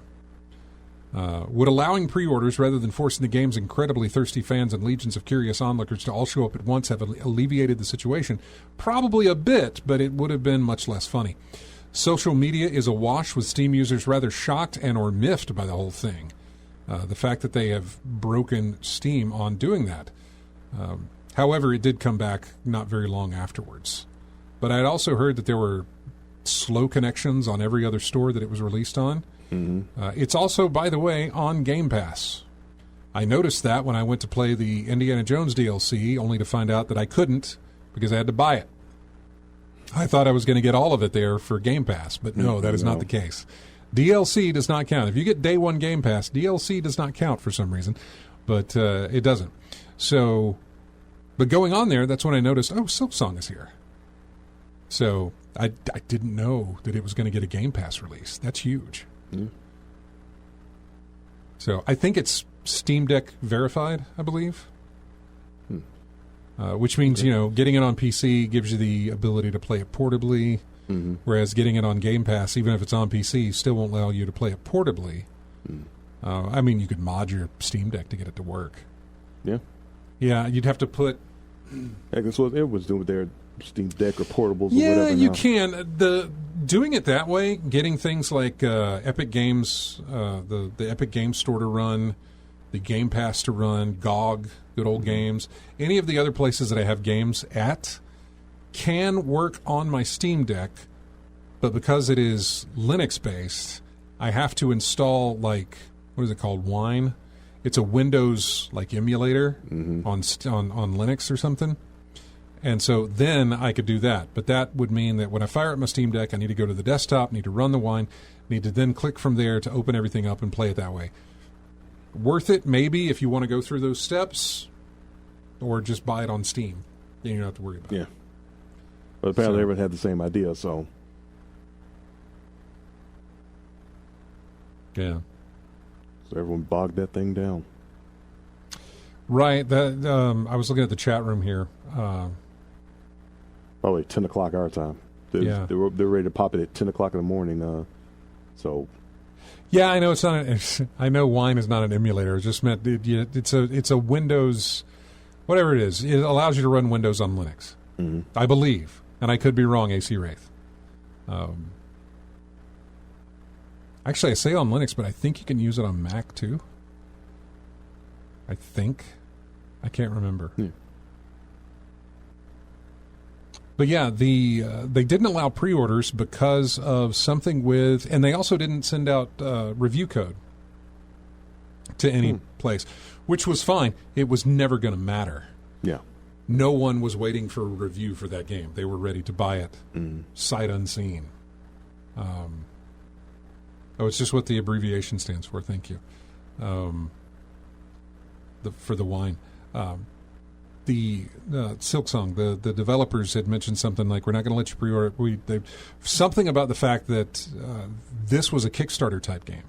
Would allowing pre-orders rather than forcing the game's incredibly thirsty fans and legions of curious onlookers to all show up at once have alleviated the situation? Probably a bit, but it would have been much less funny. Social media is awash with Steam users rather shocked and or miffed by the whole thing. The fact that they have broken Steam on doing that. However, it did come back not very long afterwards. But I had also heard that there were slow connections on every other store that it was released on. Mm-hmm. It's also, by the way, on Game Pass. I noticed that when I went to play the Indiana Jones DLC, only to find out that I couldn't because I had to buy it. I thought I was going to get all of it there for Game Pass, but no, that is not the case. DLC does not count. If you get day one Game Pass, DLC does not count for some reason, but it doesn't. So, but going on there, that's when I noticed, oh, Silksong is here. So I didn't know that it was going to get a Game Pass release. That's huge. Mm. So I think it's Steam Deck verified, I believe. Which means, getting it on PC gives you the ability to play it portably, whereas getting it on Game Pass, even if it's on PC, still won't allow you to play it portably. I mean, you could mod your Steam Deck to get it to work. Yeah. Yeah, you'd have to put... That's what everyone's doing with their Steam Deck or portables or yeah, whatever. You now. can. Doing it that way, getting things like Epic Games, the Epic Games Store to run, the Game Pass to run, GOG, Good Old Games, any of the other places that I have games at can work on my Steam Deck, but because it is Linux-based, I have to install, what is it called, Wine? It's a Windows, emulator on Linux or something. And so then I could do that. But that would mean that when I fire up my Steam Deck, I need to go to the desktop, need to run the Wine, need to then click from there to open everything up and play it that way. Worth it, maybe, if you want to go through those steps, or just buy it on Steam. Then you don't have to worry about it. Yeah. But apparently everyone had the same idea, so. Yeah. So everyone bogged that thing down. Right. I was looking at the chat room here. Probably 10 o'clock our time. They're ready to pop it at 10 o'clock in the morning. So. Yeah, I know it's not. I know Wine is not an emulator. It just meant it's a Windows, whatever it is. It allows you to run Windows on Linux. Mm-hmm. I believe, and I could be wrong. AC Wraith. Actually, I say on Linux, but I think you can use it on Mac too. I think. I can't remember. Yeah. But yeah, they didn't allow pre-orders because of something with, and they also didn't send out review code to any place, which was fine. It was never going to matter. Yeah. No one was waiting for a review for that game. They were ready to buy it sight unseen. It's just what the abbreviation stands for. Thank you. For the Wine. The Silksong, the developers had mentioned something like, we're not going to let you pre-order. Something about the fact that this was a Kickstarter type game.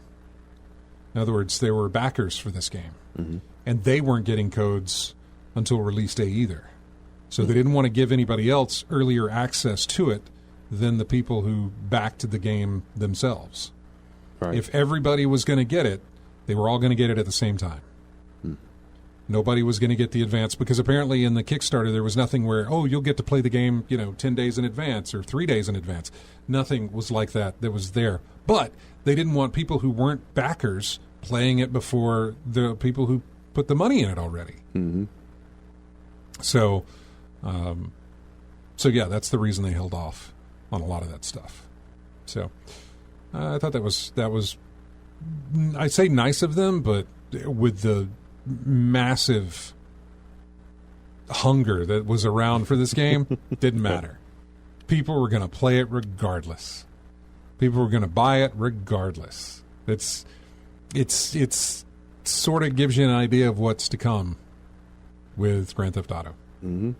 In other words, there were backers for this game, and they weren't getting codes until release day either. So they didn't want to give anybody else earlier access to it than the people who backed the game themselves. Right. If everybody was going to get it, they were all going to get it at the same time. Nobody was going to get the advance, because apparently in the Kickstarter there was nothing where, you'll get to play the game, 10 days in advance or 3 days in advance. Nothing was like that was there. But they didn't want people who weren't backers playing it before the people who put the money in it already. Mm-hmm. So yeah, that's the reason they held off on a lot of that stuff. So I thought that was I'd say nice of them, but with the massive hunger that was around for this game, didn't matter. People were going to play it regardless. People were going to buy it regardless. It's sort of gives you an idea of what's to come with Grand Theft Auto. Mm-hmm.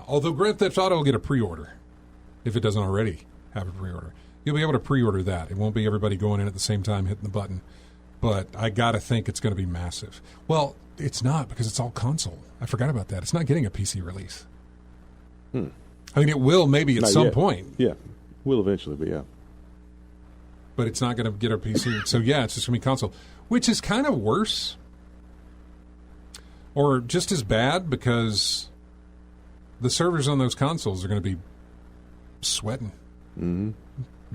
Although Grand Theft Auto will get a pre-order if it doesn't already have a pre-order. You'll be able to pre-order that. It won't be everybody going in at the same time hitting the button. But I got to think it's going to be massive. Well, it's not, because it's all console. I forgot about that. It's not getting a PC release. I mean, it will maybe at some point. Yeah, will eventually, but yeah. But it's not going to get a PC. So, yeah, it's just going to be console, which is kind of worse or just as bad, because the servers on those consoles are going to be sweating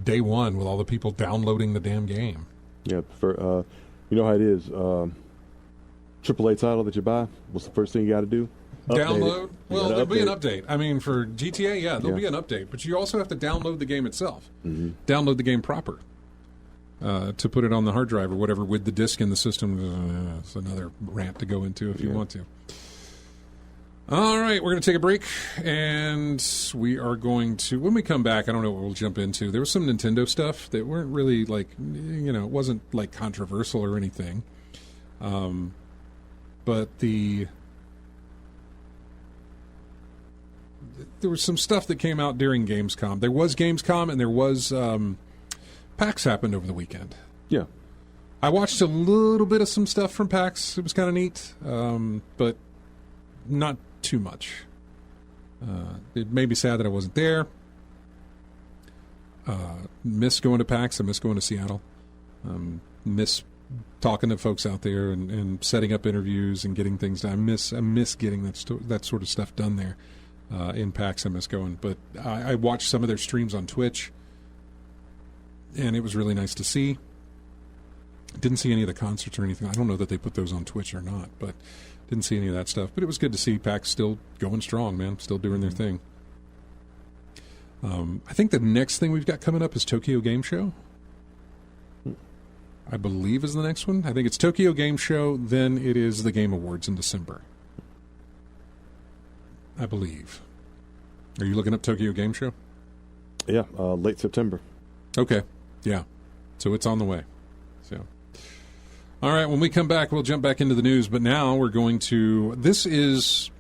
day one with all the people downloading the damn game. Yeah, for you know how it is. AAA title that you buy, what's the first thing you got to do? Download. Well, there'll be an update. I mean, for GTA, there'll be an update, but you also have to download the game itself. Download the game proper to put it on the hard drive or whatever with the disc in the system. It's another rant to go into if you want to. All right, we're going to take a break, and we are going to, when we come back, I don't know what we'll jump into. There was some Nintendo stuff that weren't really, it wasn't, controversial or anything. But there was some stuff that came out during Gamescom. There was Gamescom, and there was PAX happened over the weekend. Yeah. I watched a little bit of some stuff from PAX. It was kind of neat, but not too much. It made me sad that I wasn't there. Miss going to PAX. I miss going to Seattle. Miss talking to folks out there and setting up interviews and getting things done. I miss getting that sort of stuff done there in PAX. I miss going. But I watched some of their streams on Twitch, and it was really nice to see. Didn't see any of the concerts or anything. I don't know that they put those on Twitch or not, but didn't see any of that stuff. But it was good to see PAX still going strong, man. Still doing their thing. I think the next thing we've got coming up is Tokyo Game Show. I believe is the next one. I think it's Tokyo Game Show, then it is the Game Awards in December. I believe. Are you looking up Tokyo Game Show? Yeah, late September. Okay, yeah. So it's on the way. So, all right, when we come back, we'll jump back into the news. But now we're going to, this is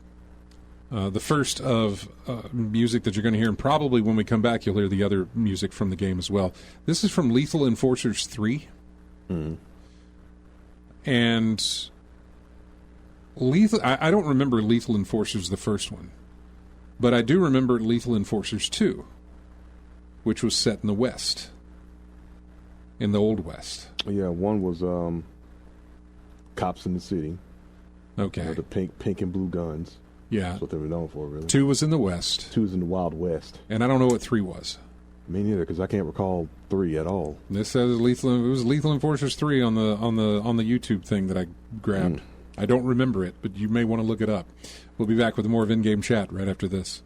the first of music that you're going to hear. And probably when we come back, you'll hear the other music from the game as well. This is from Lethal Enforcers 3. And I don't remember Lethal Enforcers, the first one. But I do remember Lethal Enforcers 2, which was set in the West. In the Old West. Yeah, one was Cops in the City. Okay. The pink and blue guns. Yeah. That's what they were known for, really. 2 was in the West. 2 was in the Wild West. And I don't know what 3 was. Me neither, because I can't recall 3 at all. This says it was Lethal Enforcers 3 on the YouTube thing that I grabbed. I don't remember it, but you may want to look it up. We'll be back with more of In-Game Chat right after this.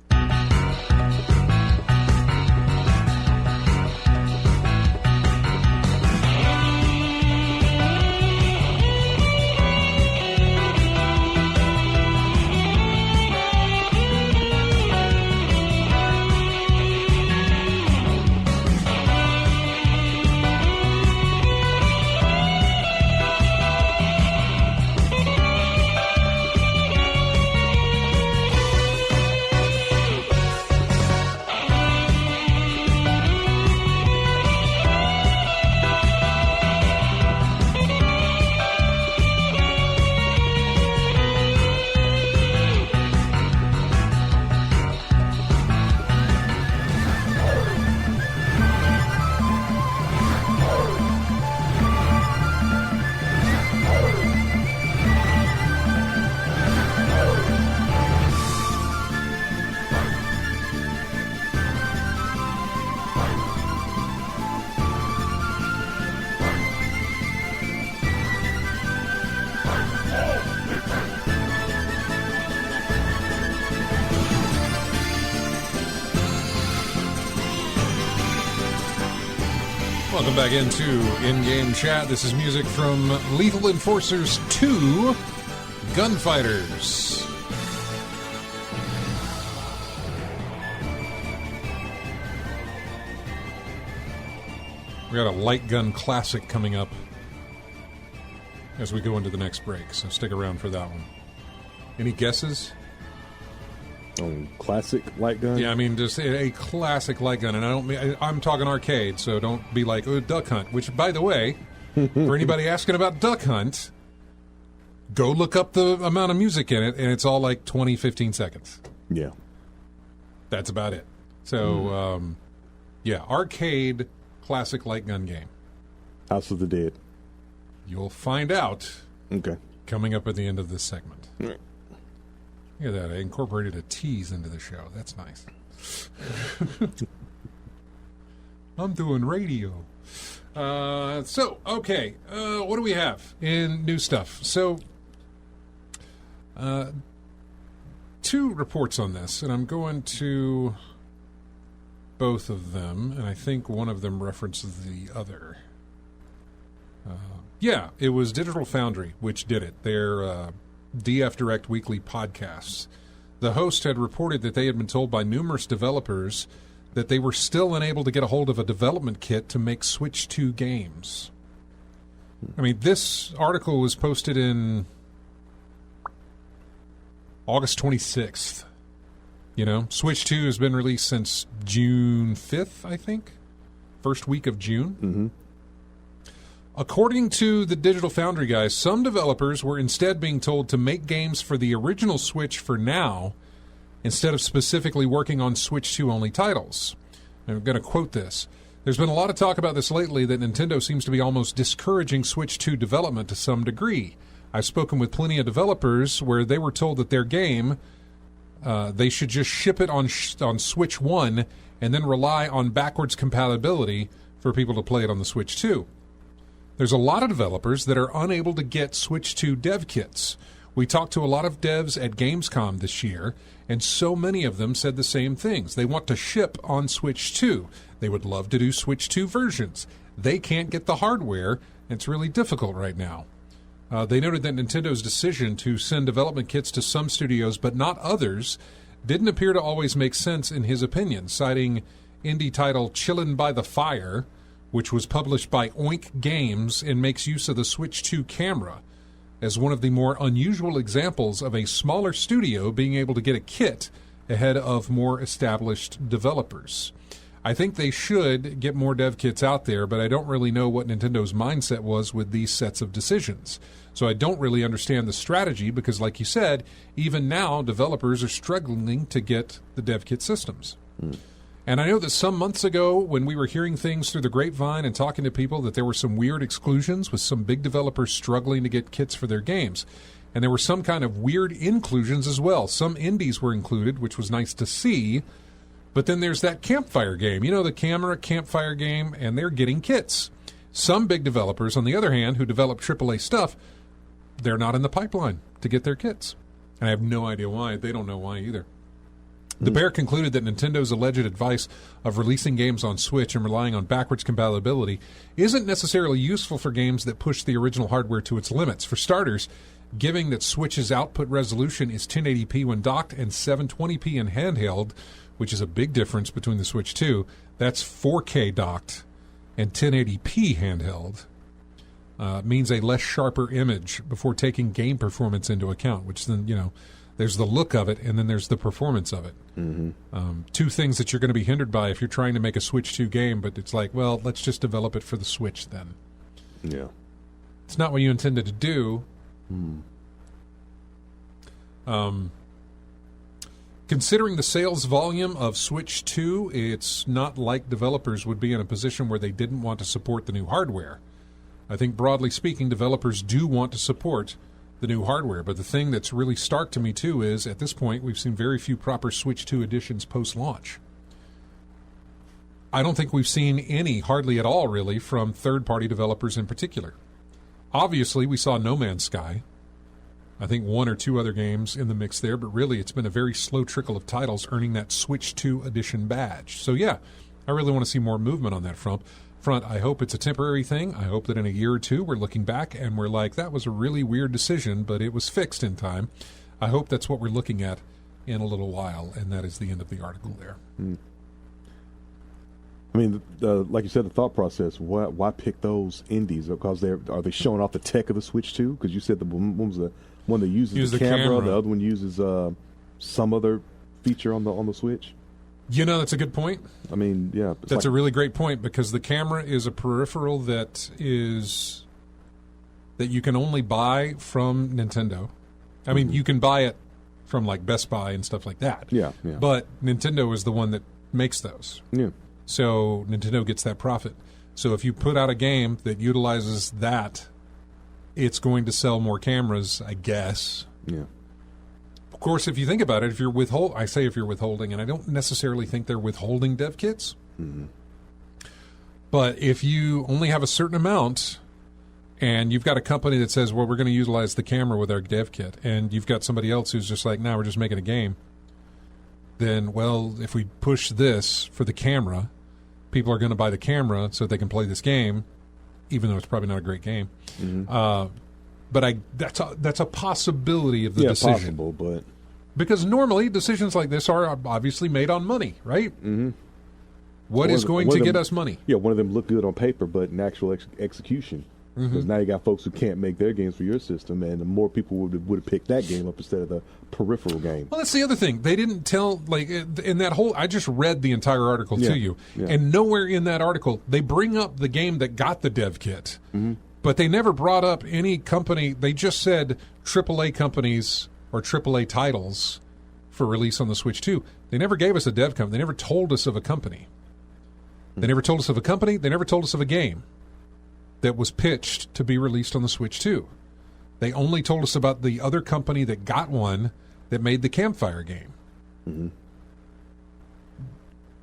Welcome back into In-Game Chat. This is music from Lethal Enforcers 2, Gunfighters. We got a light gun classic coming up as we go into the next break, so stick around for that one. Any guesses? Classic light gun? Yeah, I mean, just a classic light gun. And I'm talking arcade, so don't be like, oh, Duck Hunt. Which, by the way, for anybody asking about Duck Hunt, go look up the amount of music in it, and it's all like 20, 15 seconds. Yeah. That's about it. So, yeah, arcade classic light gun game. House of the Dead. You'll find out coming up at the end of this segment. Right. Look at that. I incorporated a tease into the show. That's nice. I'm doing radio. Okay. What do we have in new stuff? So, 2 reports on this, and I'm going to both of them, and I think one of them references the other. Yeah, it was Digital Foundry which did it. Their DF Direct weekly podcasts. The host had reported that they had been told by numerous developers that they were still unable to get a hold of a development kit to make Switch 2 games. I mean, this article was posted in August 26th. You know, Switch 2 has been released since June 5th, I think. First week of June. Mm-hmm. According to the Digital Foundry guys, some developers were instead being told to make games for the original Switch for now, instead of specifically working on Switch 2 only titles. And I'm going to quote this. There's been a lot of talk about this lately that Nintendo seems to be almost discouraging Switch 2 development to some degree. I've spoken with plenty of developers where they were told that their game, they should just ship it on Switch 1 and then rely on backwards compatibility for people to play it on the Switch 2. There's a lot of developers that are unable to get Switch 2 dev kits. We talked to a lot of devs at Gamescom this year, and so many of them said the same things. They want to ship on Switch 2. They would love to do Switch 2 versions. They can't get the hardware. It's really difficult right now. They noted that Nintendo's decision to send development kits to some studios but not others didn't appear to always make sense in his opinion, citing indie title Chillin' by the Fire, which was published by Oink Games and makes use of the Switch 2 camera as one of the more unusual examples of a smaller studio being able to get a kit ahead of more established developers. I think they should get more dev kits out there, but I don't really know what Nintendo's mindset was with these sets of decisions. So I don't really understand the strategy because, like you said, even now developers are struggling to get the dev kit systems. And I know that some months ago when we were hearing things through the grapevine and talking to people that there were some weird exclusions with some big developers struggling to get kits for their games. And there were some kind of weird inclusions as well. Some indies were included, which was nice to see. But then there's that campfire game, the camera campfire game, and they're getting kits. Some big developers, on the other hand, who develop AAA stuff, they're not in the pipeline to get their kits. And I have no idea why. They don't know why either. The Bear concluded that Nintendo's alleged advice of releasing games on Switch and relying on backwards compatibility isn't necessarily useful for games that push the original hardware to its limits. For starters, given that Switch's output resolution is 1080p when docked and 720p in handheld, which is a big difference between the Switch 2. That's 4K docked and 1080p handheld. Means a less sharper image before taking game performance into account, which then, there's the look of it and then there's the performance of it. Two things that you're going to be hindered by if you're trying to make a Switch 2 game, but it's like, well, let's just develop it for the Switch then. Yeah. It's not what you intended to do. Considering the sales volume of Switch 2, it's not like developers would be in a position where they didn't want to support the new hardware. I think broadly speaking, developers do want to support the new hardware, but the thing that's really stark to me too is at this point we've seen very few proper Switch 2 editions post-launch. I don't think we've seen any, hardly at all really, from third-party developers in particular. Obviously, we saw No Man's Sky. I think one or two other games in the mix there, but really it's been a very slow trickle of titles earning that Switch 2 edition badge. So yeah, I really want to see more movement on that front. I hope it's a temporary thing. I hope that in a year or two we're looking back and we're like, that was a really weird decision, but it was fixed in time. I hope that's what we're looking at in a little while, and that is the end of the article there. I mean, like you said, the thought process, why pick those indies? Because are they showing off the tech of the Switch 2? Because you said the one was the one that uses the camera, the other one uses some other feature on the Switch. That's a good point. I mean, yeah. That's a really great point because the camera is a peripheral that you can only buy from Nintendo. I mean, you can buy it from like Best Buy and stuff like that. Yeah. But Nintendo is the one that makes those. Yeah. So Nintendo gets that profit. So if you put out a game that utilizes that, it's going to sell more cameras, I guess. Yeah. Of course, if you think about it, if you're withholding, and I don't necessarily think they're withholding dev kits. But if you only have a certain amount and you've got a company that says, well, we're going to utilize the camera with our dev kit, and you've got somebody else who's just like, we're just making a game, then, well, if we push this for the camera, people are going to buy the camera so they can play this game, even though it's probably not a great game. But that's a possibility of the decision. Possible, but because normally decisions like this are obviously made on money, right? What is going to get us money? Yeah, one of them look good on paper, but in actual execution, because now you got folks who can't make their games for your system, and the more people would have picked that game up instead of the peripheral game. Well, that's the other thing. They didn't tell, like, in that whole, I just read the entire article to you, and nowhere in that article, they bring up the game that got the dev kit. But they never brought up any company. They just said AAA companies or AAA titles for release on the Switch 2. They never gave us a dev company. They never told us of a company. They never told us of a company. They never told us of a game that was pitched to be released on the Switch 2. They only told us about the other company that got one that made the Campfire game.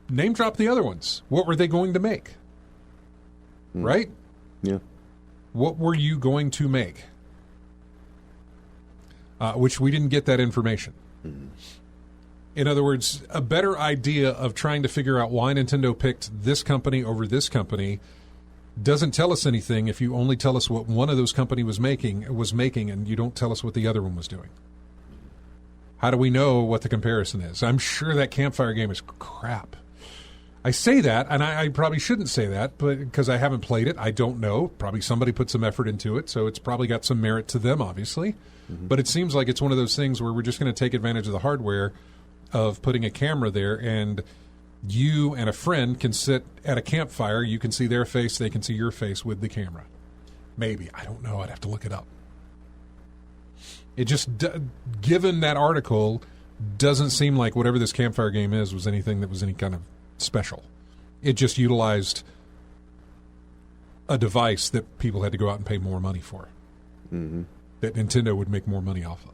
Name drop the other ones. What were they going to make? Right? Yeah. What were you going to make? Which we didn't get that information. In other words, a better idea of trying to figure out why Nintendo picked this company over this company doesn't tell us anything if you only tell us what one of those companies was making, and you don't tell us what the other one was doing. How do we know what the comparison is? I'm sure that Campfire game is crap. I say that, and I probably shouldn't say that, but because I haven't played it, I don't know. Probably somebody put some effort into it, so it's probably got some merit to them, obviously. But it seems like it's one of those things where we're just going to take advantage of the hardware of putting a camera there, and you and a friend can sit at a campfire. You can see their face. They can see your face with the camera. Maybe. I don't know. I'd have to look it up. It just, given that article, doesn't seem like whatever this campfire game is was anything that was any kind of special. It just utilized a device that people had to go out and pay more money for. Mm-hmm. That Nintendo would make more money off of.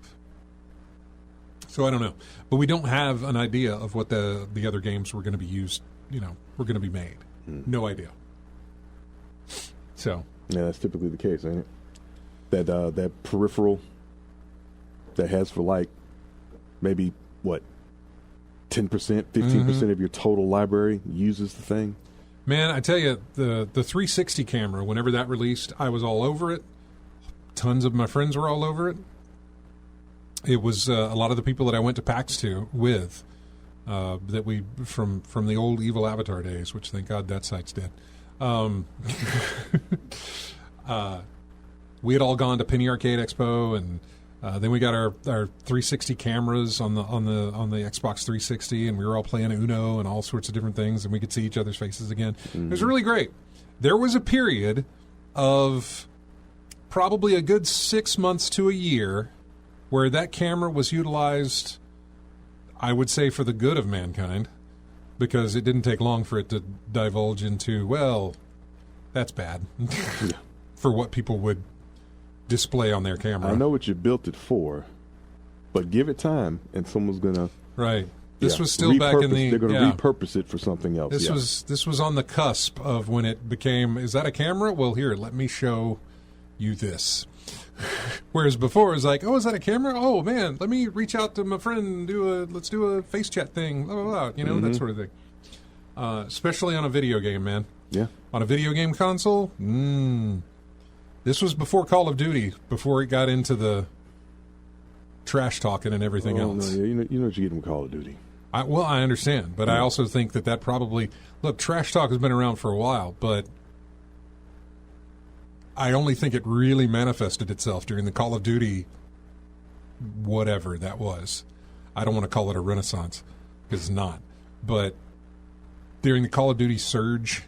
So I don't know. But we don't have an idea of what the other games were going to be used, were going to be made. No idea. So. Yeah, that's typically the case, ain't it? That peripheral that has for like maybe, 10%, 15% of your total library uses the thing. Man, I tell you, the 360 camera, whenever that released, I was all over it. Tons of my friends were all over it. It was a lot of the people that I went to PAX with, that we from the old Evil Avatar days, which thank God that site's dead. We had all gone to Penny Arcade Expo, and then we got our 360 cameras on the Xbox 360, and we were all playing Uno and all sorts of different things, and we could see each other's faces again. It was really great. There was a period of probably a good 6 months to a year where that camera was utilized, I would say, for the good of mankind, because it didn't take long for it to divulge into, well, that's bad, for what people would display on their camera. I know what you built it for, but give it time, and someone's going to... Right. This was still back in the... They're going to repurpose it for something else. This was on the cusp of when it became, is that a camera? Well, here, let me show you this. Whereas before it was like, oh, is that a camera? Oh man, let me reach out to my friend and let's do a face chat thing, blah, blah, blah, that sort of thing. Especially on a video game, man. Yeah. On a video game console, this was before Call of Duty, before it got into the trash talking and everything else. No, yeah, you know what you get with Call of Duty. I understand, but I also think that probably, look, trash talk has been around for a while, but I only think it really manifested itself during the Call of Duty, whatever that was. I don't want to call it a renaissance, because it's not. But during the Call of Duty surge,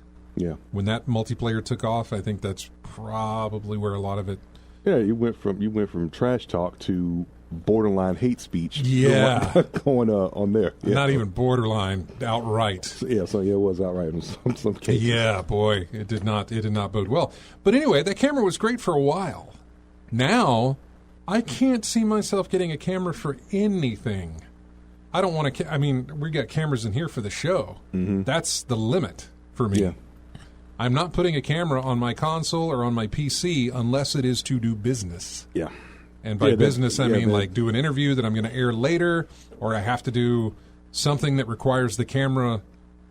when that multiplayer took off, I think that's probably where a lot of it... Yeah, you went from trash talk to borderline hate speech. Yeah. going on there. Yeah. Not even borderline, outright. Yeah, so it was outright in some cases. Yeah, boy, it did not bode well. But anyway, that camera was great for a while. Now, I can't see myself getting a camera for anything. I don't want to... we got cameras in here for the show. Mm-hmm. That's the limit for me. Yeah. I'm not putting a camera on my console or on my PC unless it is to do business. Yeah. And by business, I mean like do an interview that I'm going to air later, or I have to do something that requires the camera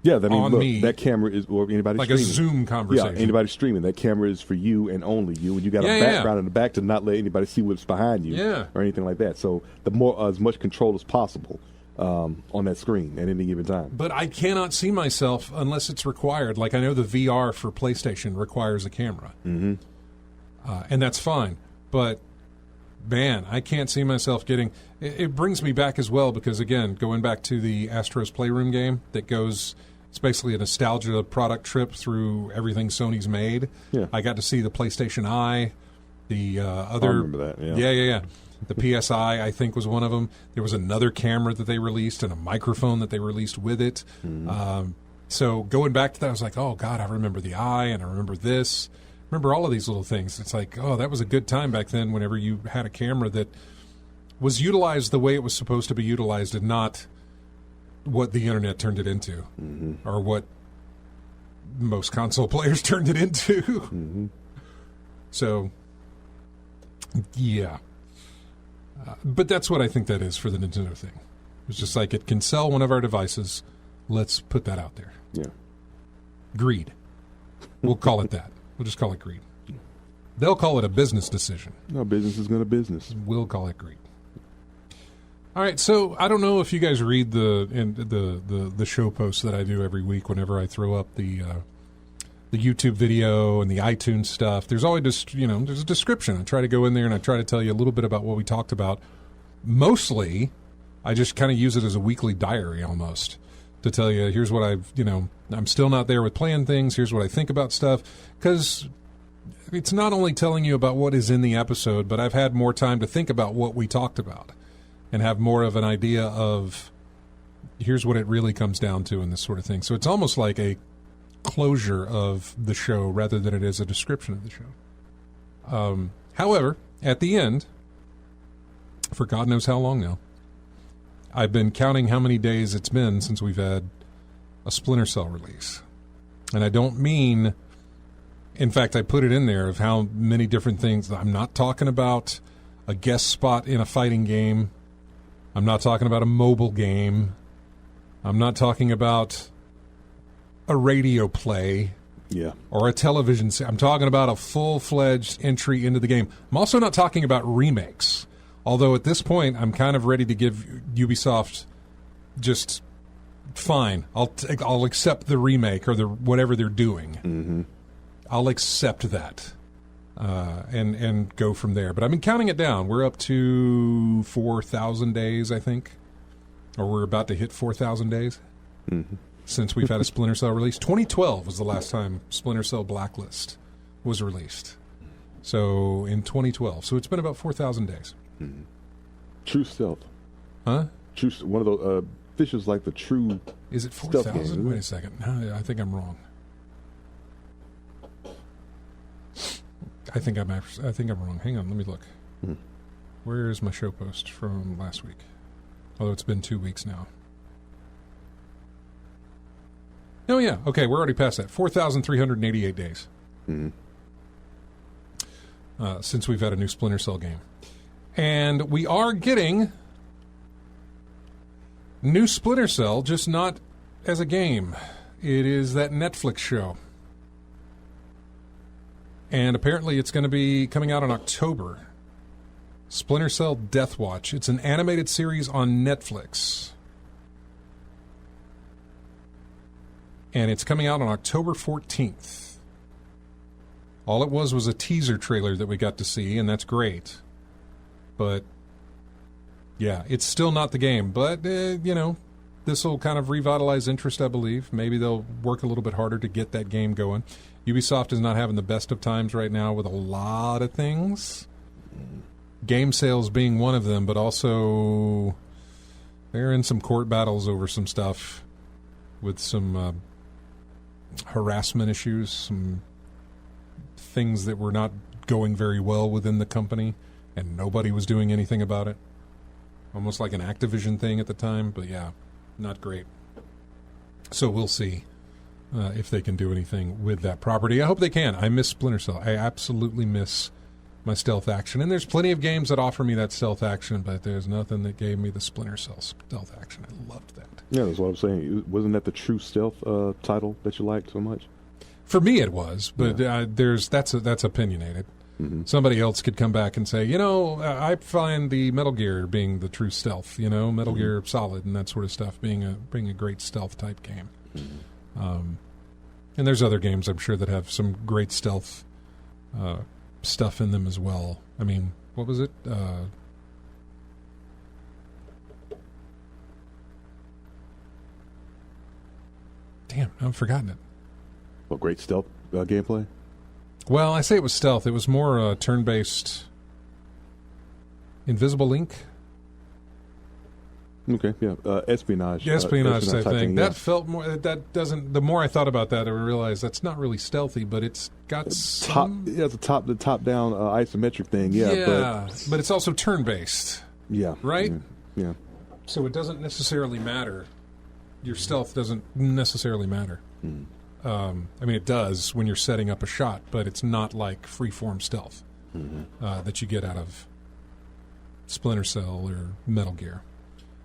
on me. That camera is, or anybody like streaming. A Zoom conversation. Yeah, anybody streaming. That camera is for you and only you, and you got a background in the back to not let anybody see what's behind you or anything like that. So the more as much control as possible on that screen at any given time. But I cannot see myself unless it's required. Like I know the VR for PlayStation requires a camera, and that's fine. But man, I can't see myself getting... It brings me back as well because, again, going back to the Astro's Playroom game that goes... It's basically a nostalgia product trip through everything Sony's made. Yeah. I got to see the PlayStation Eye, the other... I remember that, Yeah. The PSI, I think, was one of them. There was another camera that they released and a microphone that they released with it. So going back to that, I was like, oh, God, I remember the Eye and I remember this. Remember all of these little things. It's like, oh, that was a good time back then whenever you had a camera that was utilized the way it was supposed to be utilized and not what the internet turned it into or what most console players turned it into. So, yeah. But that's what I think that is for the Nintendo thing. It's just like it can sell one of our devices. Let's put that out there. Yeah. Greed. We'll call it that. We'll just call it greed. They'll call it a business decision. No, business is going to business. We'll call it greed. All right, so I don't know if you guys read the show posts that I do every week whenever I throw up the YouTube video and the iTunes stuff. There's always just, there's a description. I try to go in there and I try to tell you a little bit about what we talked about. Mostly, I just kind of use it as a weekly diary almost. to tell you, here's what I'm still not there with playing things. Here's what I think about stuff. Because it's not only telling you about what is in the episode, but I've had more time to think about what we talked about and have more of an idea of here's what it really comes down to and this sort of thing. So it's almost like a closure of the show rather than it is a description of the show. However, at the end, for God knows how long now, I've been counting how many days it's been since we've had a Splinter Cell release. And I don't mean, in fact, I put it in there of how many different things. I'm not talking about a guest spot in a fighting game. I'm not talking about a mobile game. I'm not talking about a radio play. Yeah. Or a television. I'm talking about a full-fledged entry into the game. I'm also not talking about remakes. Although at this point, I'm kind of ready to give Ubisoft just fine. I'll accept the remake or whatever they're doing. Mm-hmm. I'll accept that and go from there. But I've been counting it down. We're up to 4,000 days, I think. Or we're about to hit 4,000 days since we've had a Splinter Cell release. 2012 was the last time Splinter Cell Blacklist was released. So in 2012. So it's been about 4,000 days. Mm-hmm. True stealth. Huh? One of those fishes like the true. Is it 4,000? Wait a second. No, I think I'm wrong. I think I'm wrong. Hang on, let me look. Where is my show post from last week? Although it's been 2 weeks now. Oh yeah, okay, we're already past that. 4,388 days since we've had a new Splinter Cell game. And we are getting new Splinter Cell, just not as a game. It is that Netflix show. And apparently it's going to be coming out in October. Splinter Cell Death Watch. It's an animated series on Netflix. And it's coming out on October 14th. All it was a teaser trailer that we got to see, and that's great. But, yeah, it's still not the game. But, this will kind of revitalize interest, I believe. Maybe they'll work a little bit harder to get that game going. Ubisoft is not having the best of times right now with a lot of things. Game sales being one of them, but also they're in some court battles over some stuff with some harassment issues, some things that were not going very well within the company, and nobody was doing anything about it. Almost like an Activision thing at the time, but yeah, not great. So we'll see if they can do anything with that property. I hope they can. I miss Splinter Cell. I absolutely miss my stealth action. And there's plenty of games that offer me that stealth action, but there's nothing that gave me the Splinter Cell stealth action. I loved that. Yeah, that's what I'm saying. Wasn't that the true stealth title that you liked so much? For me it was, but that's opinionated. Mm-hmm. Somebody else could come back and say, I find the Metal Gear being the true stealth, Metal Gear Solid and that sort of stuff being a great stealth type game. Mm-hmm. And there's other games I'm sure that have some great stealth stuff in them as well. I mean, what was it? Damn, I've forgotten it. Well, great stealth gameplay? Well, I say it was stealth. It was more turn-based Invisible Link. Okay, yeah. Espionage. Espionage type thing. Yeah. That felt more... That doesn't... The more I thought about that, I realized that's not really stealthy, but it's got some... the top-down isometric thing, yeah. Yeah, but it's also turn-based. Yeah. Right? Yeah. So it doesn't necessarily matter. Your stealth doesn't necessarily matter. I mean, it does when you're setting up a shot, but it's not like free-form stealth that you get out of Splinter Cell or Metal Gear.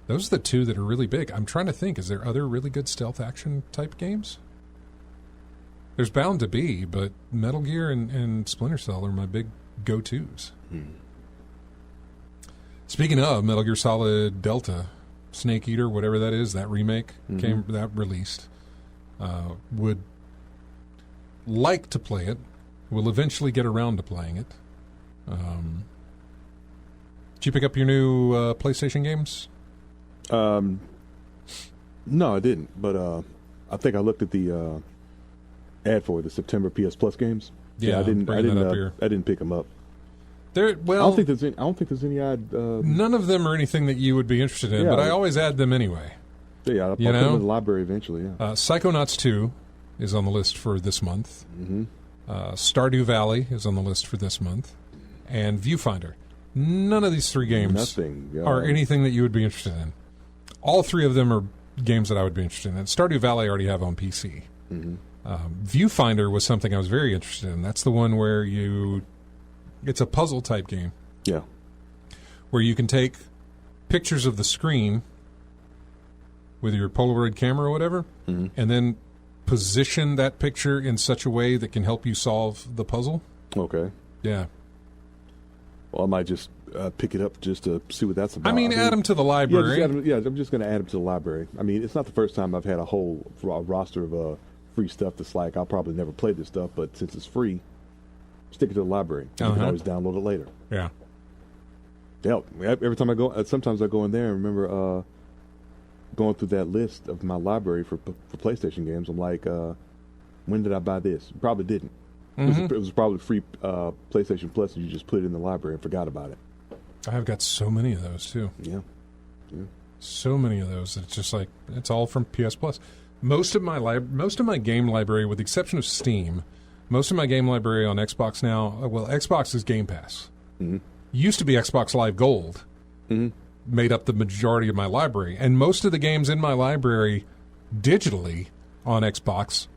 Those are the two that are really big. I'm trying to think, is there other really good stealth action type games? There's bound to be, but Metal Gear and Splinter Cell are my big go-tos. Speaking of Metal Gear Solid Delta, Snake Eater, whatever that is, that remake released. Would like to play it. Will eventually get around to playing it. Did you pick up your new PlayStation games? No, I didn't. But I think I looked at the ad for the September PS Plus games. Yeah, I didn't. I didn't pick them up. I don't think there's any ad. None of them are anything that you would be interested in, but I always add them anyway. Yeah, I'll put them in the library eventually. Yeah. Psychonauts 2 is on the list for this month. Mm-hmm. Stardew Valley is on the list for this month, and Viewfinder. None of these three games are anything that you would be interested in. All three of them are games that I would be interested in. And Stardew Valley I already have on PC. Mm-hmm. Viewfinder was something I was very interested in. That's the one where it's a puzzle type game. Yeah. Where you can take pictures of the screen with your Polaroid camera or whatever, mm-hmm. and then position that picture in such a way that can help you solve the puzzle. Okay. Yeah. Well, I might just pick it up just to see what that's about. I mean, add them to the library. I'm just going to add them to the library. I mean, it's not the first time I've had a whole roster of free stuff that's like, I'll probably never play this stuff, but since it's free, stick it to the library. You can always download it later. Yeah. Yeah. Every time I go, sometimes I go in there and remember going through that list of my library for PlayStation games. I'm like, when did I buy this? Probably didn't. Mm-hmm. It was probably free PlayStation Plus, and you just put it in the library and forgot about it. I've got so many of those too. Yeah. So many of those. It's just like it's all from PS Plus. Most of my game library, with the exception of Steam, most of my game library on Xbox now. Well, Xbox is Game Pass. Mm-hmm. Used to be Xbox Live Gold. Mm-hmm. Made up the majority of my library, and most of the games in my library digitally on Xbox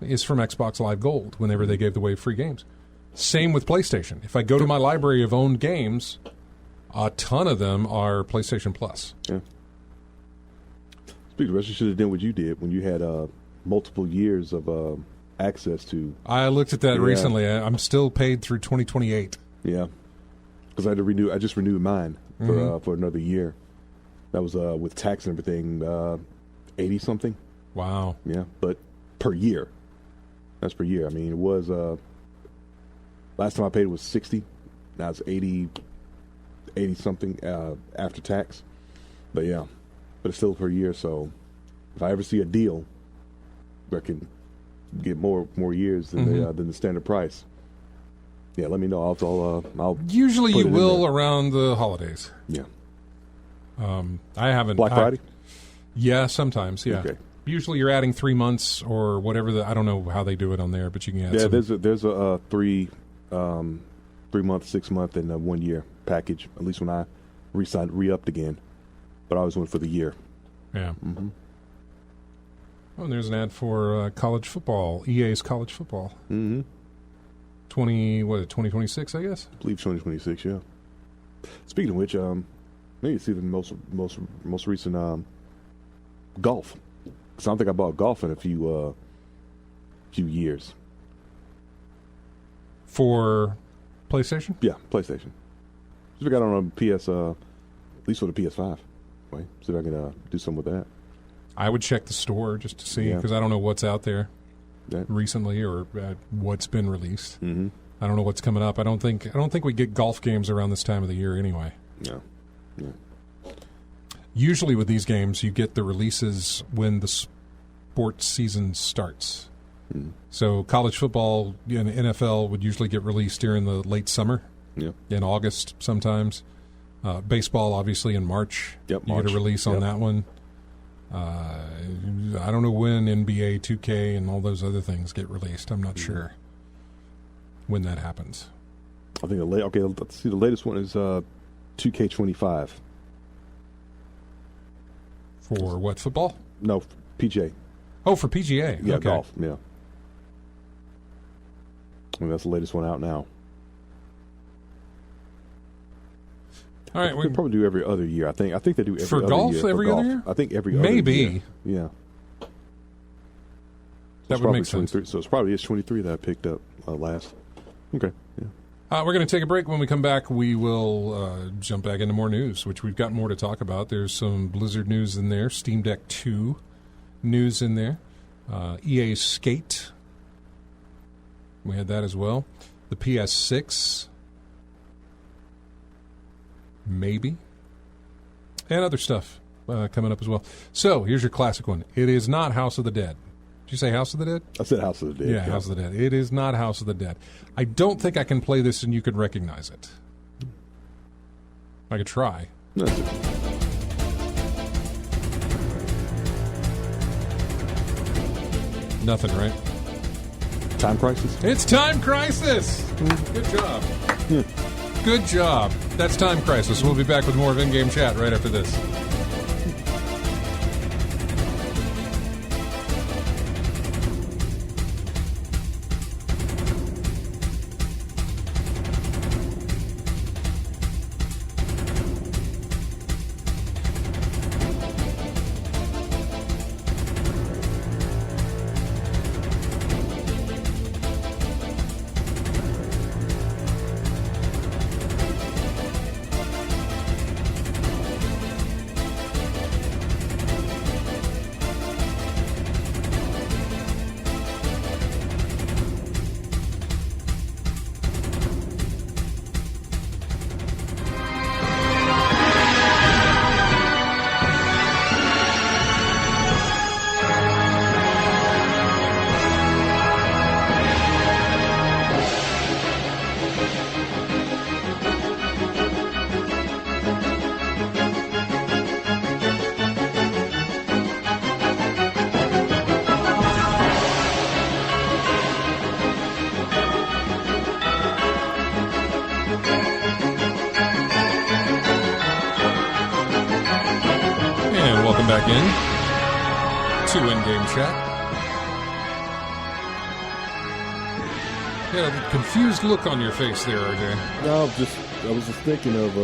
is from Xbox Live Gold whenever they gave away free games. Same with PlayStation. If I go to my library of owned games, a ton of them are PlayStation Plus. Yeah. Speaking of which, you should have done what you did when you had multiple years of access to. I looked at that recently. I'm still paid through 2028. Yeah, because I had to renew. I just renewed mine for another year. That was with tax and everything, 80 something. Wow. Yeah, but per year. That's per year. I mean, it was last time I paid was 60. Now it's 80 something after tax. But yeah, but it's still per year. So if I ever see a deal where I can get more years than the standard price, yeah, let me know. I'll usually you will around the holidays. Yeah. I haven't Black Friday. Yeah, sometimes. Yeah. Okay. Usually you're adding 3 months or whatever. I don't know how they do it on there, but you can add. Yeah, there's a 3 month, 6 month, and a 1 year package. At least when I re-upped again, but I always went for the year. Yeah. Mm-hmm. Oh, and there's an ad for college football. EA's college football. Mm-hmm. 2026, I guess. I believe 2026. Yeah. Speaking of which, maybe see the most recent golf. Because I don't think I bought golf in a few years. For PlayStation? Yeah, PlayStation. See if I got on a PS, at least with a PS5. Wait, see if I can do something with that. I would check the store just to see, because I don't know what's out there recently or what's been released. Mm-hmm. I don't know what's coming up. I don't think we get golf games around this time of the year anyway. Yeah. Usually with these games, you get the releases when the sports season starts. Mm. So college football and NFL would usually get released during the late summer, in August sometimes. Baseball, obviously, in March. Yep, you get a release on that one. I don't know when NBA 2K and all those other things get released. I'm not sure when that happens. I think let's see. The latest one is 2K25. For what, football? No, PGA. Oh, for PGA. Yeah, okay. Golf. Yeah. I mean, that's the latest one out now. All right, we probably do every other year. I think they do every for other golf year. Every golf. other year. I think every maybe. Other year. Yeah. That would make sense. So it's probably 23 that I picked up last. Okay. Yeah. We're going to take a break. When we come back, we will jump back into more news, which we've got more to talk about. There's some Blizzard news in there, Steam Deck 2 news in there, EA Skate. We had that as well. The PS6, maybe, and other stuff coming up as well. So here's your classic one. It is not House of the Dead. Did you say House of the Dead? I said House of the Dead. Yeah, House of the Dead. It is not House of the Dead. I don't think I can play this and you could recognize it. I could try. No. Nothing, right? Time Crisis? It's Time Crisis! Good job. Good job. That's Time Crisis. We'll be back with more of In-Game Chat right after this. Back in to In-Game Chat. Yeah, a confused look on your face there, RJ. No, I was just thinking of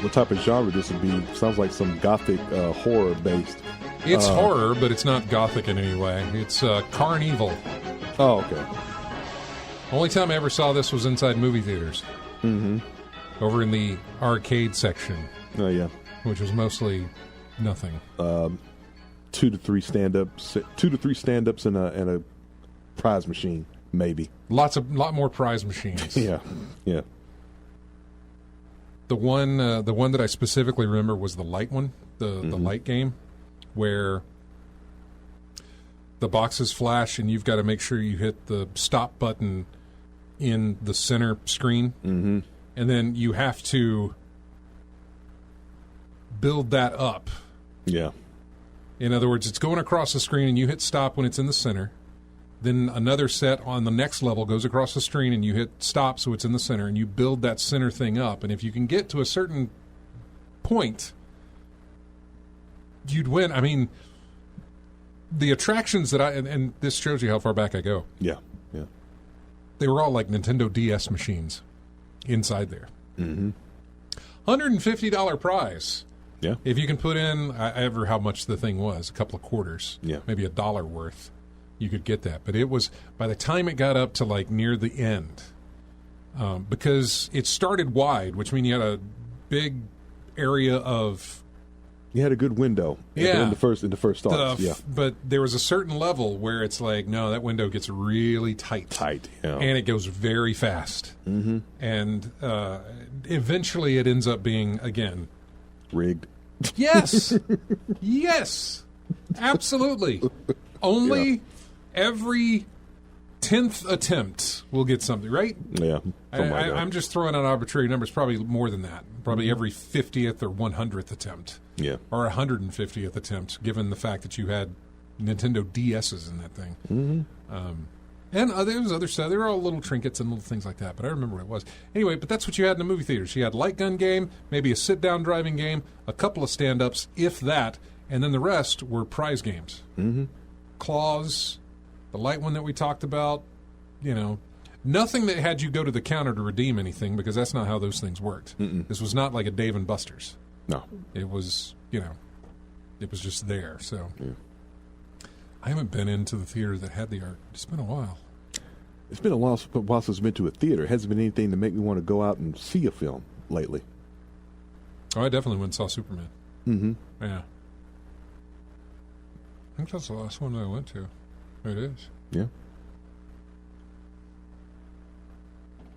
what type of genre this would be. Sounds like some gothic horror based. It's horror, but it's not gothic in any way. It's Carnival. Oh, okay. Only time I ever saw this was inside movie theaters. Mm-hmm. Over in the arcade section. Oh, yeah. Which was mostly nothing. 2 to 3 stand-ups and a prize machine, maybe. Lot more prize machines. Yeah. The one that I specifically remember was the light one, the light game, where the boxes flash and you've got to make sure you hit the stop button in the center screen, and then you have to build that up. Yeah. In other words, it's going across the screen and you hit stop when it's in the center. Then another set on the next level goes across the screen and you hit stop so it's in the center, and you build that center thing up. And if you can get to a certain point, you'd win. I mean, the attractions that and this shows you how far back I go. Yeah. They were all like Nintendo DS machines inside there. Mm-hmm. $150 prize. Yeah. If you can put in ever how much the thing was, a couple of quarters, maybe $1 worth, you could get that. But it was, by the time it got up to like near the end, because it started wide, which means you had a big area of... You had a good window in the first starts. But there was a certain level where it's like, no, that window gets really tight. Yeah. And it goes very fast. Mm-hmm. And eventually it ends up being, again... rigged. Yes. Yes. Absolutely. Only every 10th attempt will get something, right? Yeah. I'm just throwing out arbitrary numbers. Probably more than that. Probably every 50th or 100th attempt. Yeah. Or 150th attempt, given the fact that you had Nintendo DSs in that thing. Mm-hmm. And there was other stuff. There were all little trinkets and little things like that, but I remember what it was. Anyway, but that's what you had in the movie theaters. You had light gun game, maybe a sit-down driving game, a couple of stand-ups, if that, and then the rest were prize games. Mm-hmm. Claws, the light one that we talked about, nothing that had you go to the counter to redeem anything, because that's not how those things worked. Mm-mm. This was not like a Dave & Buster's. No. It was, it was just there, so... Yeah. I haven't been into the theater that had the art. It's been a while. It's been a while since I've been to a theater. It hasn't been anything to make me want to go out and see a film lately. Oh, I definitely went and saw Superman. Mm-hmm. Yeah. I think that's the last one I went to. It is. Yeah.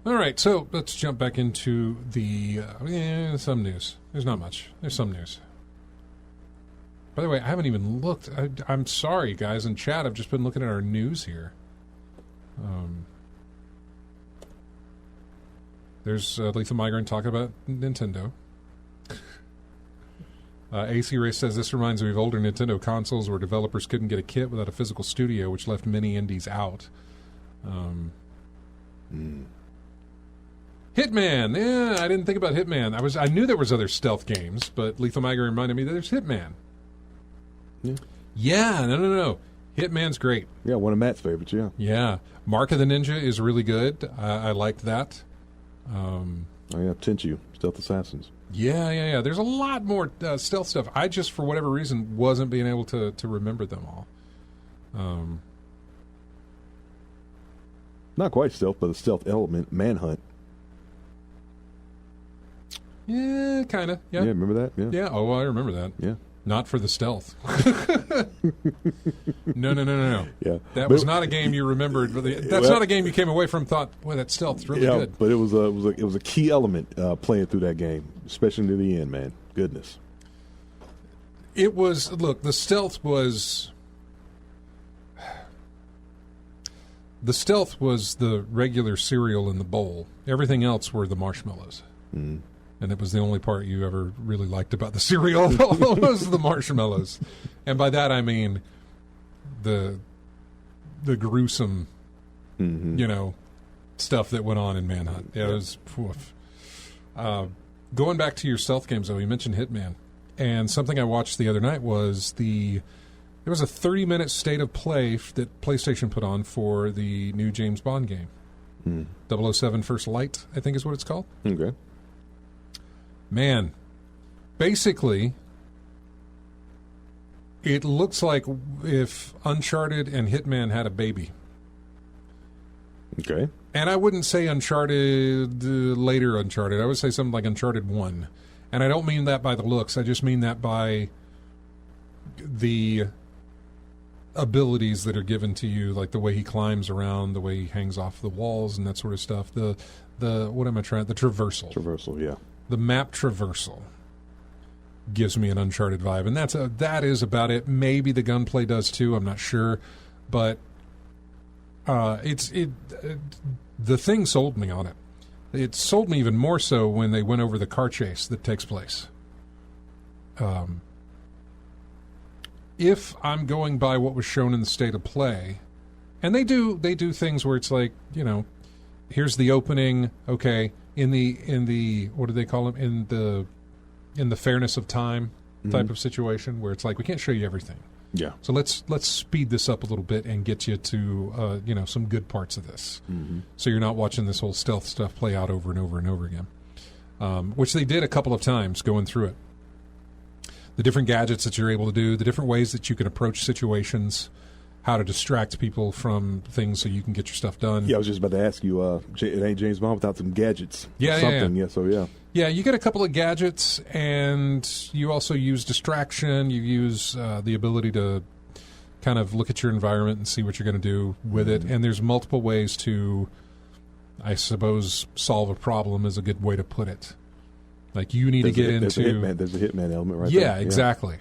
All right, so let's jump back into the some news. There's not much. There's some news. By the way, I haven't even looked. I'm sorry, guys, in chat. I've just been looking at our news here. There's Lethal Migrant talking about Nintendo. AC Race says, this reminds me of older Nintendo consoles where developers couldn't get a kit without a physical studio, which left many indies out. Hitman. Yeah, I didn't think about Hitman. I knew there was other stealth games, but Lethal Migrant reminded me that there's Hitman. Yeah, no. Hitman's great. Yeah, one of Matt's favorites, yeah. Yeah. Mark of the Ninja is really good. I liked that. Oh, yeah, Tenchu, Stealth Assassins. Yeah. There's a lot more stealth stuff. I just, for whatever reason, wasn't being able to remember them all. Not quite stealth, but a stealth element, Manhunt. Yeah, kind of. Yeah, remember that? Yeah, oh, I remember that. Yeah. Not for the stealth. No. Yeah. That was not a game you remembered. That's not a game you came away from and thought, boy, that stealth's really good. But it was a key element playing through that game, especially near the end, man. Goodness. It was, look, the stealth was the regular cereal in the bowl. Everything else were the marshmallows. Mm. And it was the only part you ever really liked about the cereal was the marshmallows. And by that I mean the gruesome, stuff that went on in Manhunt. Yeah, it was woof. Going back to your stealth games, though, you mentioned Hitman. And something I watched the other night was there was a 30-minute state of play that PlayStation put on for the new James Bond game. 007 First Light, I think is what it's called. Okay. Man, basically, it looks like if Uncharted and Hitman had a baby. Okay. And I wouldn't say Uncharted, later Uncharted. I would say something like Uncharted 1. And I don't mean that by the looks. I just mean that by the abilities that are given to you, like the way he climbs around, the way he hangs off the walls and that sort of stuff. The traversal. Traversal, yeah. The map traversal gives me an Uncharted vibe, and that is about it. Maybe the gunplay does too. I'm not sure, but the thing sold me on it. It sold me even more so when they went over the car chase that takes place. If I'm going by what was shown in the state of play, and they do things where it's like, here's the opening. Okay, in the what do they call them? In the fairness of time type of situation where it's like we can't show you everything. Yeah. So let's speed this up a little bit and get you to some good parts of this. Mm-hmm. So you're not watching this whole stealth stuff play out over and over and over again, which they did a couple of times going through it. The different gadgets that you're able to do, the different ways that you can approach situations, how to distract people from things so you can get your stuff done. Yeah, I was just about to ask you, it ain't James Bond without some gadgets. Yeah, something. Yeah. So, yeah. Yeah, you get a couple of gadgets, and you also use distraction. You use the ability to kind of look at your environment and see what you're going to do with it. And there's multiple ways to, I suppose, solve a problem is a good way to put it. Like you need to get into... There's a hitman element right there. Yeah, exactly.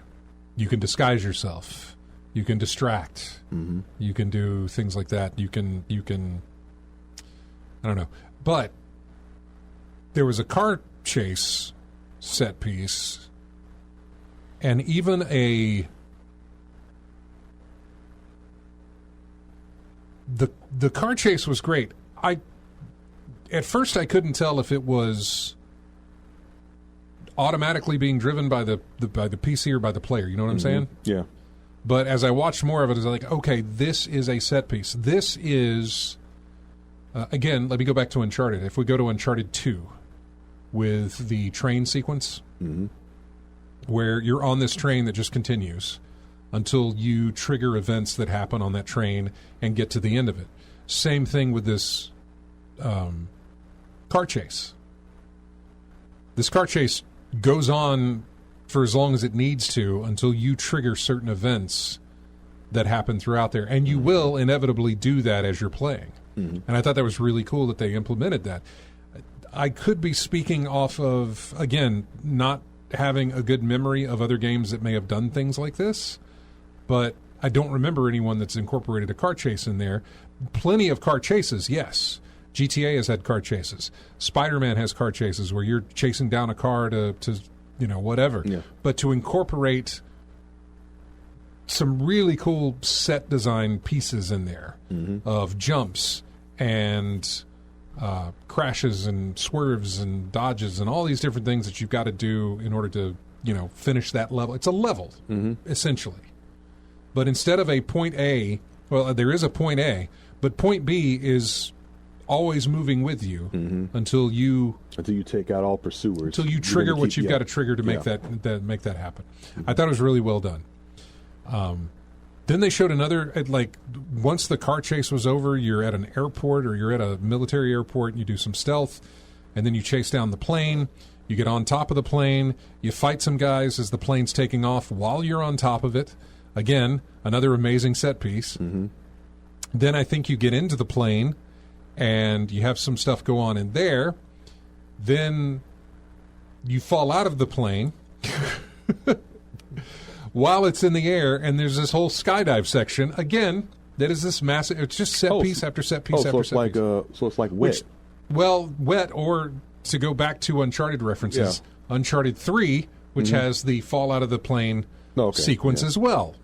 You can disguise yourself. You can distract. Mm-hmm. You can do things like that. You can I don't know. But there was a car chase set piece and even the car chase was great. At first I couldn't tell if it was automatically being driven by the PC or by the player. You know what I'm saying? Yeah. But as I watched more of it, I was like, okay, this is a set piece. This is, again, let me go back to Uncharted. If we go to Uncharted 2 with the train sequence, where you're on this train that just continues until you trigger events that happen on that train and get to the end of it. Same thing with this car chase. This car chase goes on for as long as it needs to until you trigger certain events that happen throughout there. And you will inevitably do that as you're playing. Mm-hmm. And I thought that was really cool that they implemented that. I could be speaking off of, again, not having a good memory of other games that may have done things like this, but I don't remember anyone that's incorporated a car chase in there. Plenty of car chases, yes. GTA has had car chases. Spider-Man has car chases where you're chasing down a car to whatever. Yeah. But to incorporate some really cool set design pieces in there of jumps and crashes and swerves and dodges and all these different things that you've got to do in order to, finish that level. It's a level, essentially. But instead of a point A, well, there is a point A, but point B is always moving with you until you take out all pursuers. Until you trigger what you've got to trigger to make that make that happen. I thought it was really well done. Then they showed another, once the car chase was over, you're at an airport or you're at a military airport and you do some stealth, and then you chase down the plane. You get on top of the plane. You fight some guys as the plane's taking off while you're on top of it. Again, another amazing set piece. Then I think you get into the plane and you have some stuff go on in there. Then you fall out of the plane while it's in the air, and there's this whole skydive section. Again, that is this massive... It's just set piece after set piece after set piece. So it's like wet. Wet, or to go back to Uncharted references, Uncharted 3, which has the fall out of the plane sequence as well.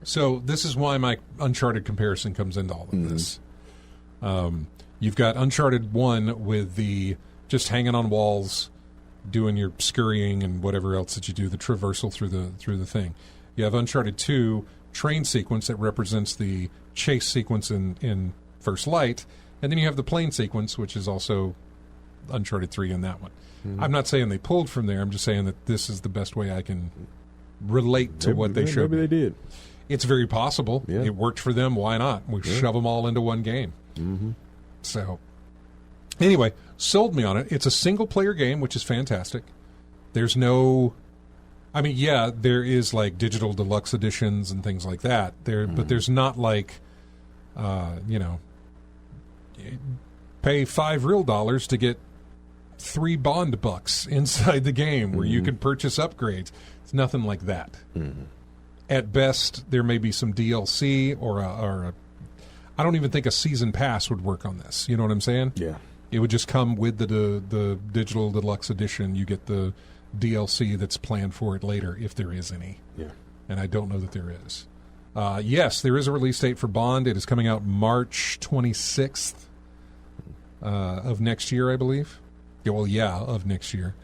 So this is why my Uncharted comparison comes into all of this. You've got Uncharted 1 with the just hanging on walls, doing your scurrying and whatever else that you do, the traversal through the thing. You have Uncharted 2 train sequence that represents the chase sequence in First Light, and then you have the plane sequence, which is also Uncharted 3 in that one. I'm not saying they pulled from there. I'm just saying that this is the best way I can relate to what they showed. Maybe they did. It's very possible. Yeah. It worked for them. Why not? We shove them all into one game. So, anyway, sold me on it. It's a single-player game, which is fantastic. There's no... I mean, yeah, there is, digital deluxe editions and things like that. But there's not, pay $5 real to get 3 Bond bucks inside the game where you can purchase upgrades. It's nothing like that. At best, there may be some DLC or I don't even think a season pass would work on this. You know what I'm saying? Yeah. It would just come with the digital deluxe edition. You get the DLC that's planned for it later, if there is any. Yeah. And I don't know that there is. Yes, there is a release date for Bond. It is coming out March 26th of next year, I believe. Of next year.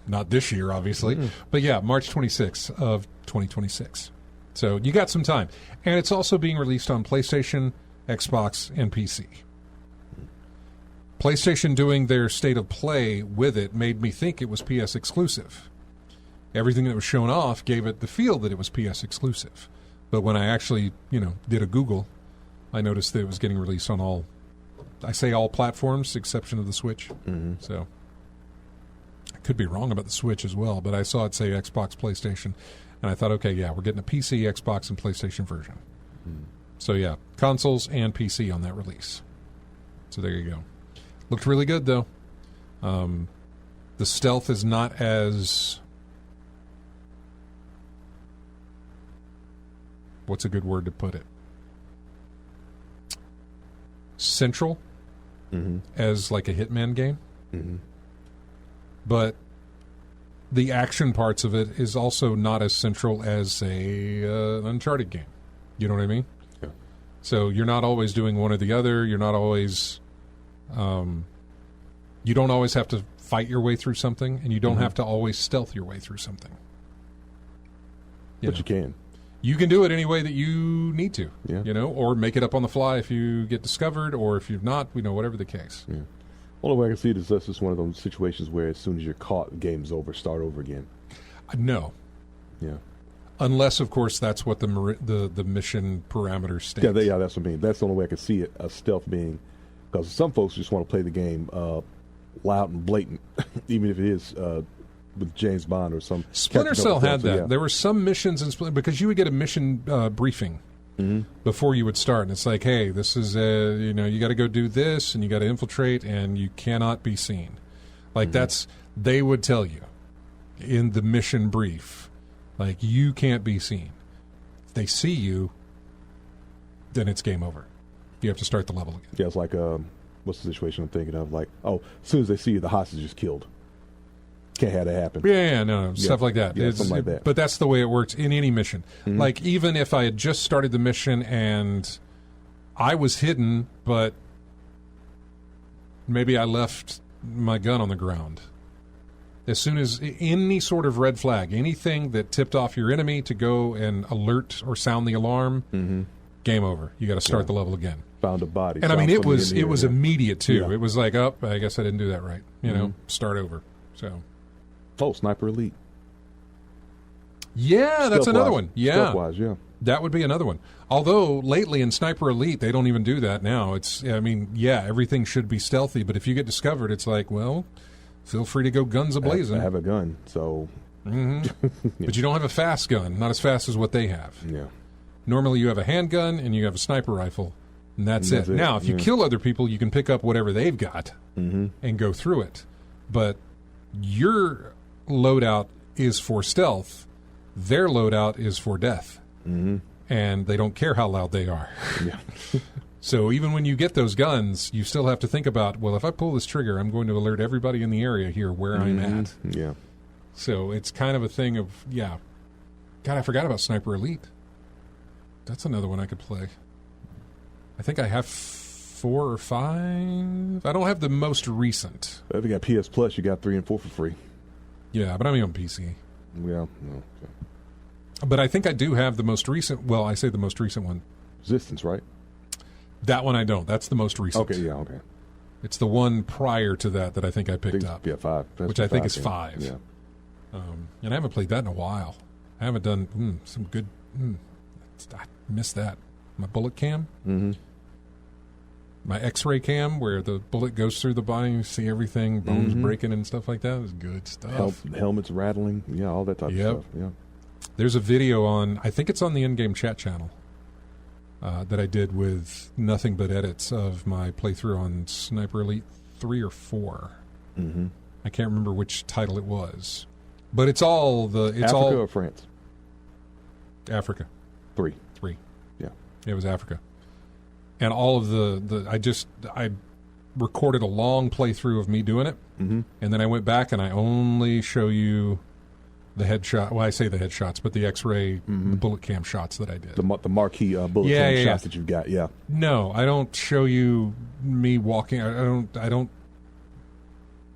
Not this year, obviously. But yeah, March 26th of 2026. So you got some time. And it's also being released on PlayStation, Xbox, and PC. PlayStation doing their state of play with it made me think it was PS exclusive. Everything that was shown off gave it the feel that it was PS exclusive. But when I actually, did a Google, I noticed that it was getting released on all platforms, exception of the Switch. So I could be wrong about the Switch as well, but I saw it say Xbox, PlayStation, and I thought, okay, yeah, we're getting a PC, Xbox, and PlayStation version. So yeah, consoles and PC on that release. So there you go. Looked really good, though. The stealth is not as... What's a good word to put it? Central as like a Hitman game. But the action parts of it is also not as central as an Uncharted game. You know what I mean? Yeah. So you're not always doing one or the other. You're not always... you don't always have to fight your way through something, and you don't have to always stealth your way through something. But you can. You can do it any way that you need to, Yeah. or make it up on the fly if you get discovered, or if you've not, whatever the case. Yeah. Only way I can see it is that's just one of those situations where as soon as you're caught, the game's over, start over again. No. Yeah. Unless, of course, that's what the mission parameters state. Yeah, that's what I mean. That's the only way I can see it, a stealth being, because some folks just want to play the game loud and blatant, even if it is with James Bond or some. Splinter Cell had that. Yeah. There were some missions in Splinter, because you would get a mission briefing before you would start, and it's like, hey, this is you got to go do this, and you got to infiltrate, and you cannot be seen. Like they would tell you in the mission brief, like, you can't be seen. If they see you, then it's game over. You have to start the level again. Yeah, it's like, what's the situation I'm thinking of? Like, as soon as they see you, the hostage is killed. Can't have that happen. Yeah, no, stuff like that. Yeah, something like that. But that's the way it works in any mission. Like, even if I had just started the mission and I was hidden, but maybe I left my gun on the ground. As soon as any sort of red flag, anything that tipped off your enemy to go and alert or sound the alarm, game over. You got to start the level again. Found a body. And I mean, it was immediate too. Yeah. It was like, I guess I didn't do that right. You know, start over. So. Oh, Sniper Elite. Yeah, that's another one. Yeah. Stealth-wise, yeah. That would be another one. Although, lately in Sniper Elite, they don't even do that now. Everything should be stealthy, but if you get discovered, it's like, well, feel free to go guns a-blazing. I have a gun, so... But you don't have a fast gun, not as fast as what they have. Yeah. Normally you have a handgun and you have a sniper rifle, and that's it. Now, if you kill other people, you can pick up whatever they've got and go through it. But your loadout is for stealth. Their loadout is for death. And they don't care how loud they are. Yeah. So even when you get those guns, you still have to think about, well, if I pull this trigger, I'm going to alert everybody in the area here where I'm at. Yeah. So it's kind of a thing of, God, I forgot about Sniper Elite. That's another one I could play. I think I have 4 or 5. I don't have the most recent. If you got PS Plus, you got 3 and 4 for free. Yeah, but I'm on PC. Yeah. No. But I think I do have the most recent. Well, I say the most recent one. Resistance, right? That one I don't. That's the most recent. Okay, yeah, okay. It's the one prior to that I think I picked up. Yeah, 5. Which I think is 5. Yeah. And I haven't played that in a while. I haven't done some good... I missed that. My bullet cam. My X-ray cam, where the bullet goes through the body, you see everything, bones breaking and stuff like that. Is good stuff. Helmets rattling. Yeah, all that type of stuff. Yeah. There's a video on, I think it's on the in-game chat channel, that I did with nothing but edits of my playthrough on Sniper Elite 3 or 4. I can't remember which title it was. But it's all the... It's Africa or France? Africa. 3. Yeah. It was Africa. And all of I recorded a long playthrough of me doing it, and then I went back and I only show you the headshot. Well, I say the headshots, but the X-ray, the bullet cam shots that I did. The marquee bullet cam shots that you've got. Yeah. No, I don't show you me walking. I don't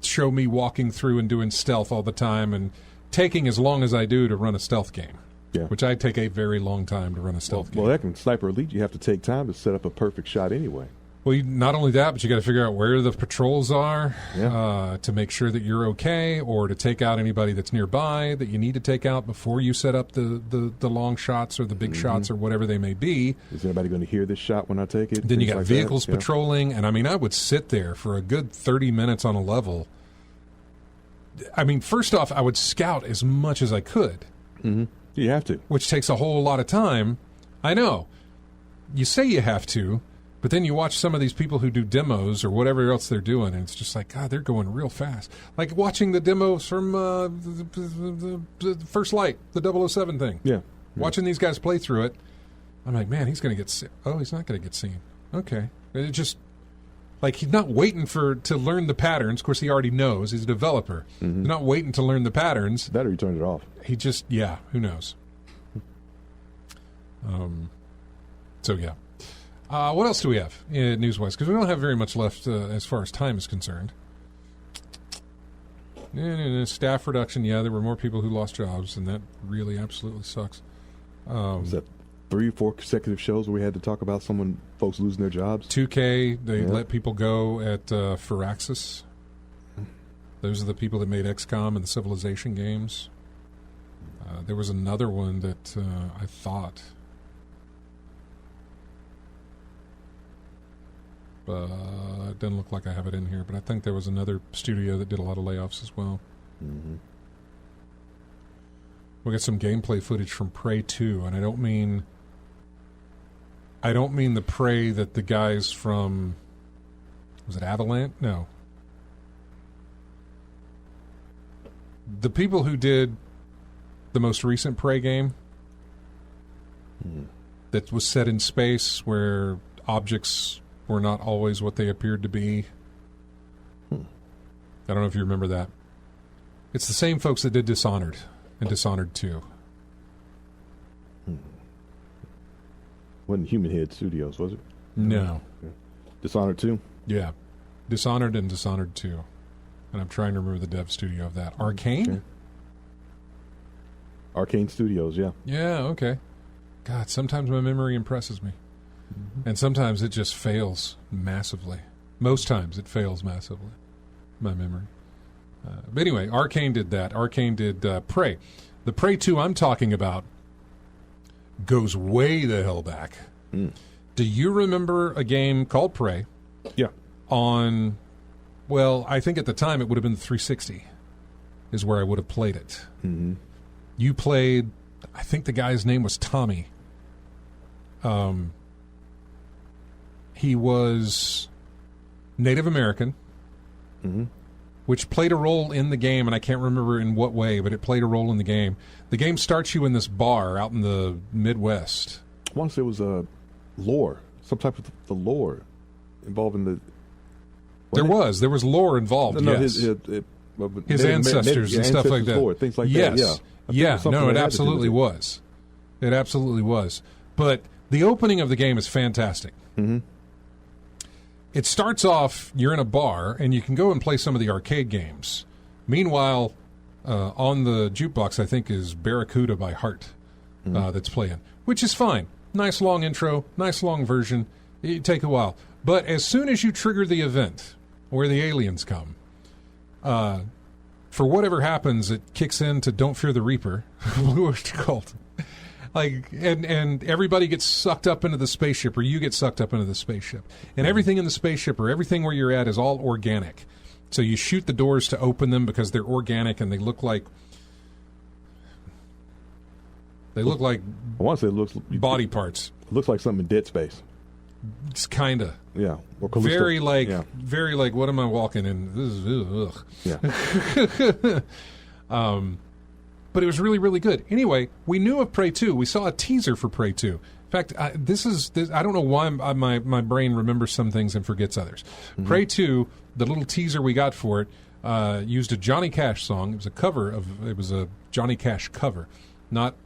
show me walking through and doing stealth all the time and taking as long as I do to run a stealth game. Yeah. Which I take a very long time to run a stealth game. Well, heck, in Sniper Elite, you have to take time to set up a perfect shot anyway. Well, not only that, but you got to figure out where the patrols are to make sure that you're okay, or to take out anybody that's nearby that you need to take out before you set up the long shots or the big shots or whatever they may be. Is anybody going to hear this shot when I take it? Then you got vehicles patrolling, and I mean, I would sit there for a good 30 minutes on a level. I mean, first off, I would scout as much as I could. You have to. Which takes a whole lot of time. I know. You say you have to, but then you watch some of these people who do demos or whatever else they're doing, and it's just like, God, they're going real fast. Like watching the demos from the First Light, the 007 thing. Yeah. Watching these guys play through it, I'm like, man, he's going to get seen. Oh, he's not going to get seen. Okay. It just... Like, he's not waiting to learn the patterns. Of course, he already knows. He's a developer. He's not waiting to learn the patterns. That or he turned it off. He just, who knows? So, yeah. What else do we have news-wise? Because we don't have very much left as far as time is concerned. Staff reduction, there were more people who lost jobs, and that really absolutely sucks. Was that 3 or 4 consecutive shows where we had to talk about folks losing their jobs? 2K, they let people go at Firaxis. Those are the people that made XCOM and the Civilization games. There was another one that I thought... it doesn't look like I have it in here, but I think there was another studio that did a lot of layoffs as well. We got some gameplay footage from Prey 2, and I don't mean the Prey that the guys from... Was it Avalanche? No. the people who did the most recent Prey game that was set in space where objects were not always what they appeared to be. I don't know if you remember that. It's the same folks that did Dishonored and Dishonored 2. Wasn't Human Head Studios, was it? No. Okay. Dishonored 2? Yeah. Dishonored and Dishonored 2. And I'm trying to remember the dev studio of that. Arcane? Okay. Arcane Studios, yeah. Yeah, okay. God, sometimes my memory impresses me. And sometimes it just fails massively. Most times it fails massively, my memory. But anyway, Arcane did that. Arcane did Prey. The Prey 2 I'm talking about goes way the hell back. Do you remember a game called Prey? Yeah. On, well, I think at the time it would have been the 360 is where I would have played it. Mm-hmm. You played, I think the guy's name was Tommy. He was Native American, which played a role in the game, and I can't remember in what way, but it played a role in the game. The game starts you in this bar out in the Midwest. I want to say it was lore, some type of the lore involving the... There was lore involved, yes. His ancestors and stuff like that. Lore, things like yes. that, yeah. No, it absolutely was. It absolutely was. But the opening of the game is fantastic. Mm-hmm. It starts off, you're in a bar, and you can go and play some of the arcade games. Meanwhile, on the jukebox, I think, is Barracuda by Heart that's playing, which is fine. Nice long intro, nice long version. It take a while. But as soon as you trigger the event where the aliens come, for whatever happens, it kicks into Don't Fear the Reaper. What's it called? Like, and everybody gets sucked up into the spaceship, or you get sucked up into the spaceship. And everything in the spaceship, or everything where you're at, is all organic. So you shoot the doors to open them because they're organic, and they look like... I want to say it looks... body parts. It looks like something in Dead Space. It's kind of. Yeah. Or very like, what am I walking in? This is, ugh. Yeah. But it was really, really good. Anyway, we knew of Prey 2. We saw a teaser for Prey 2. In fact, I don't know why my brain remembers some things and forgets others. Mm-hmm. Prey 2, the little teaser we got for it, used a Johnny Cash song. It was a Johnny Cash cover, not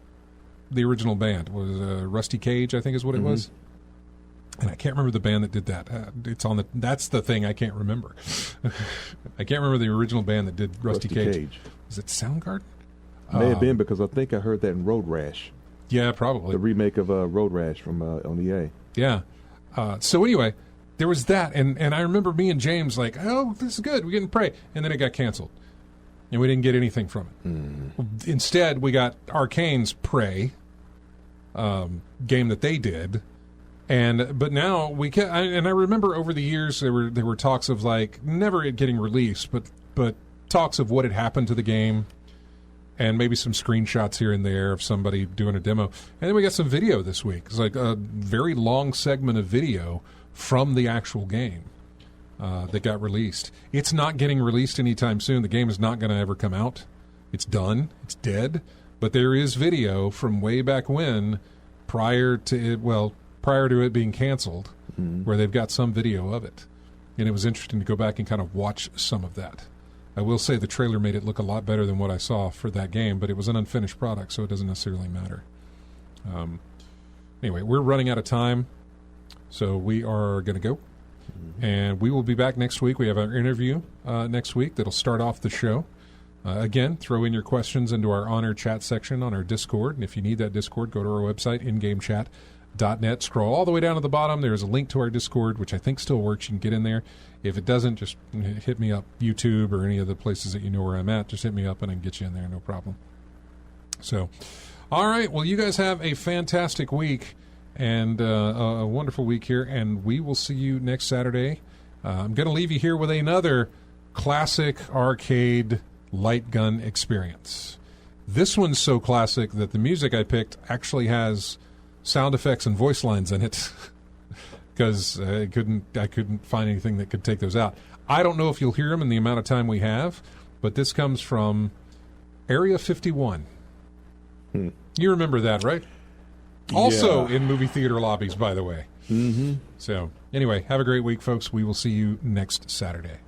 the original band. It was Rusty Cage, I think is what it was. And I can't remember the band that did that. That's the thing I can't remember. I can't remember the original band that did Rusty Cage. Was it Soundgarden? May have been, because I think I heard that in Road Rash. Yeah, probably. The remake of Road Rash from on EA. Yeah. So anyway, there was that, and I remember me and James like, oh, this is good. We're getting Prey. And then it got canceled. And we didn't get anything from it. Instead, we got Arcane's Prey game that they did. But now we can, and I remember over the years there were talks of like never it getting released, but talks of what had happened to the game. And maybe some screenshots here and there of somebody doing a demo. And then we got some video this week. It's like a very long segment of video from the actual game that got released. It's not getting released anytime soon. The game is not going to ever come out. It's done. It's dead. But there is video from way back when, prior to it being canceled, where they've got some video of it. And it was interesting to go back and kind of watch some of that. I will say the trailer made it look a lot better than what I saw for that game, but it was an unfinished product, so it doesn't necessarily matter. Anyway, we're running out of time, so we are going to go. And we will be back next week. We have our interview next week that'll start off the show. Again, throw in your questions into our Honor chat section on our Discord, and if you need that Discord, go to our website, ingamechat.net. Scroll all the way down to the bottom. There's a link to our Discord, which I think still works. You can get in there. If it doesn't, just hit me up, YouTube or any of the places that you know where I'm at. Just hit me up and I can get you in there, no problem. So, all right. Well, you guys have a fantastic week and a wonderful week here, and we will see you next Saturday. I'm going to leave you here with another classic arcade light gun experience. This one's so classic that the music I picked actually has sound effects and voice lines in it. Because I couldn't find anything that could take those out. I don't know if you'll hear them in the amount of time we have, but this comes from Area 51. You remember that, right? Also in movie theater lobbies, by the way. Mm-hmm. So, anyway, have a great week, folks. We will see you next Saturday.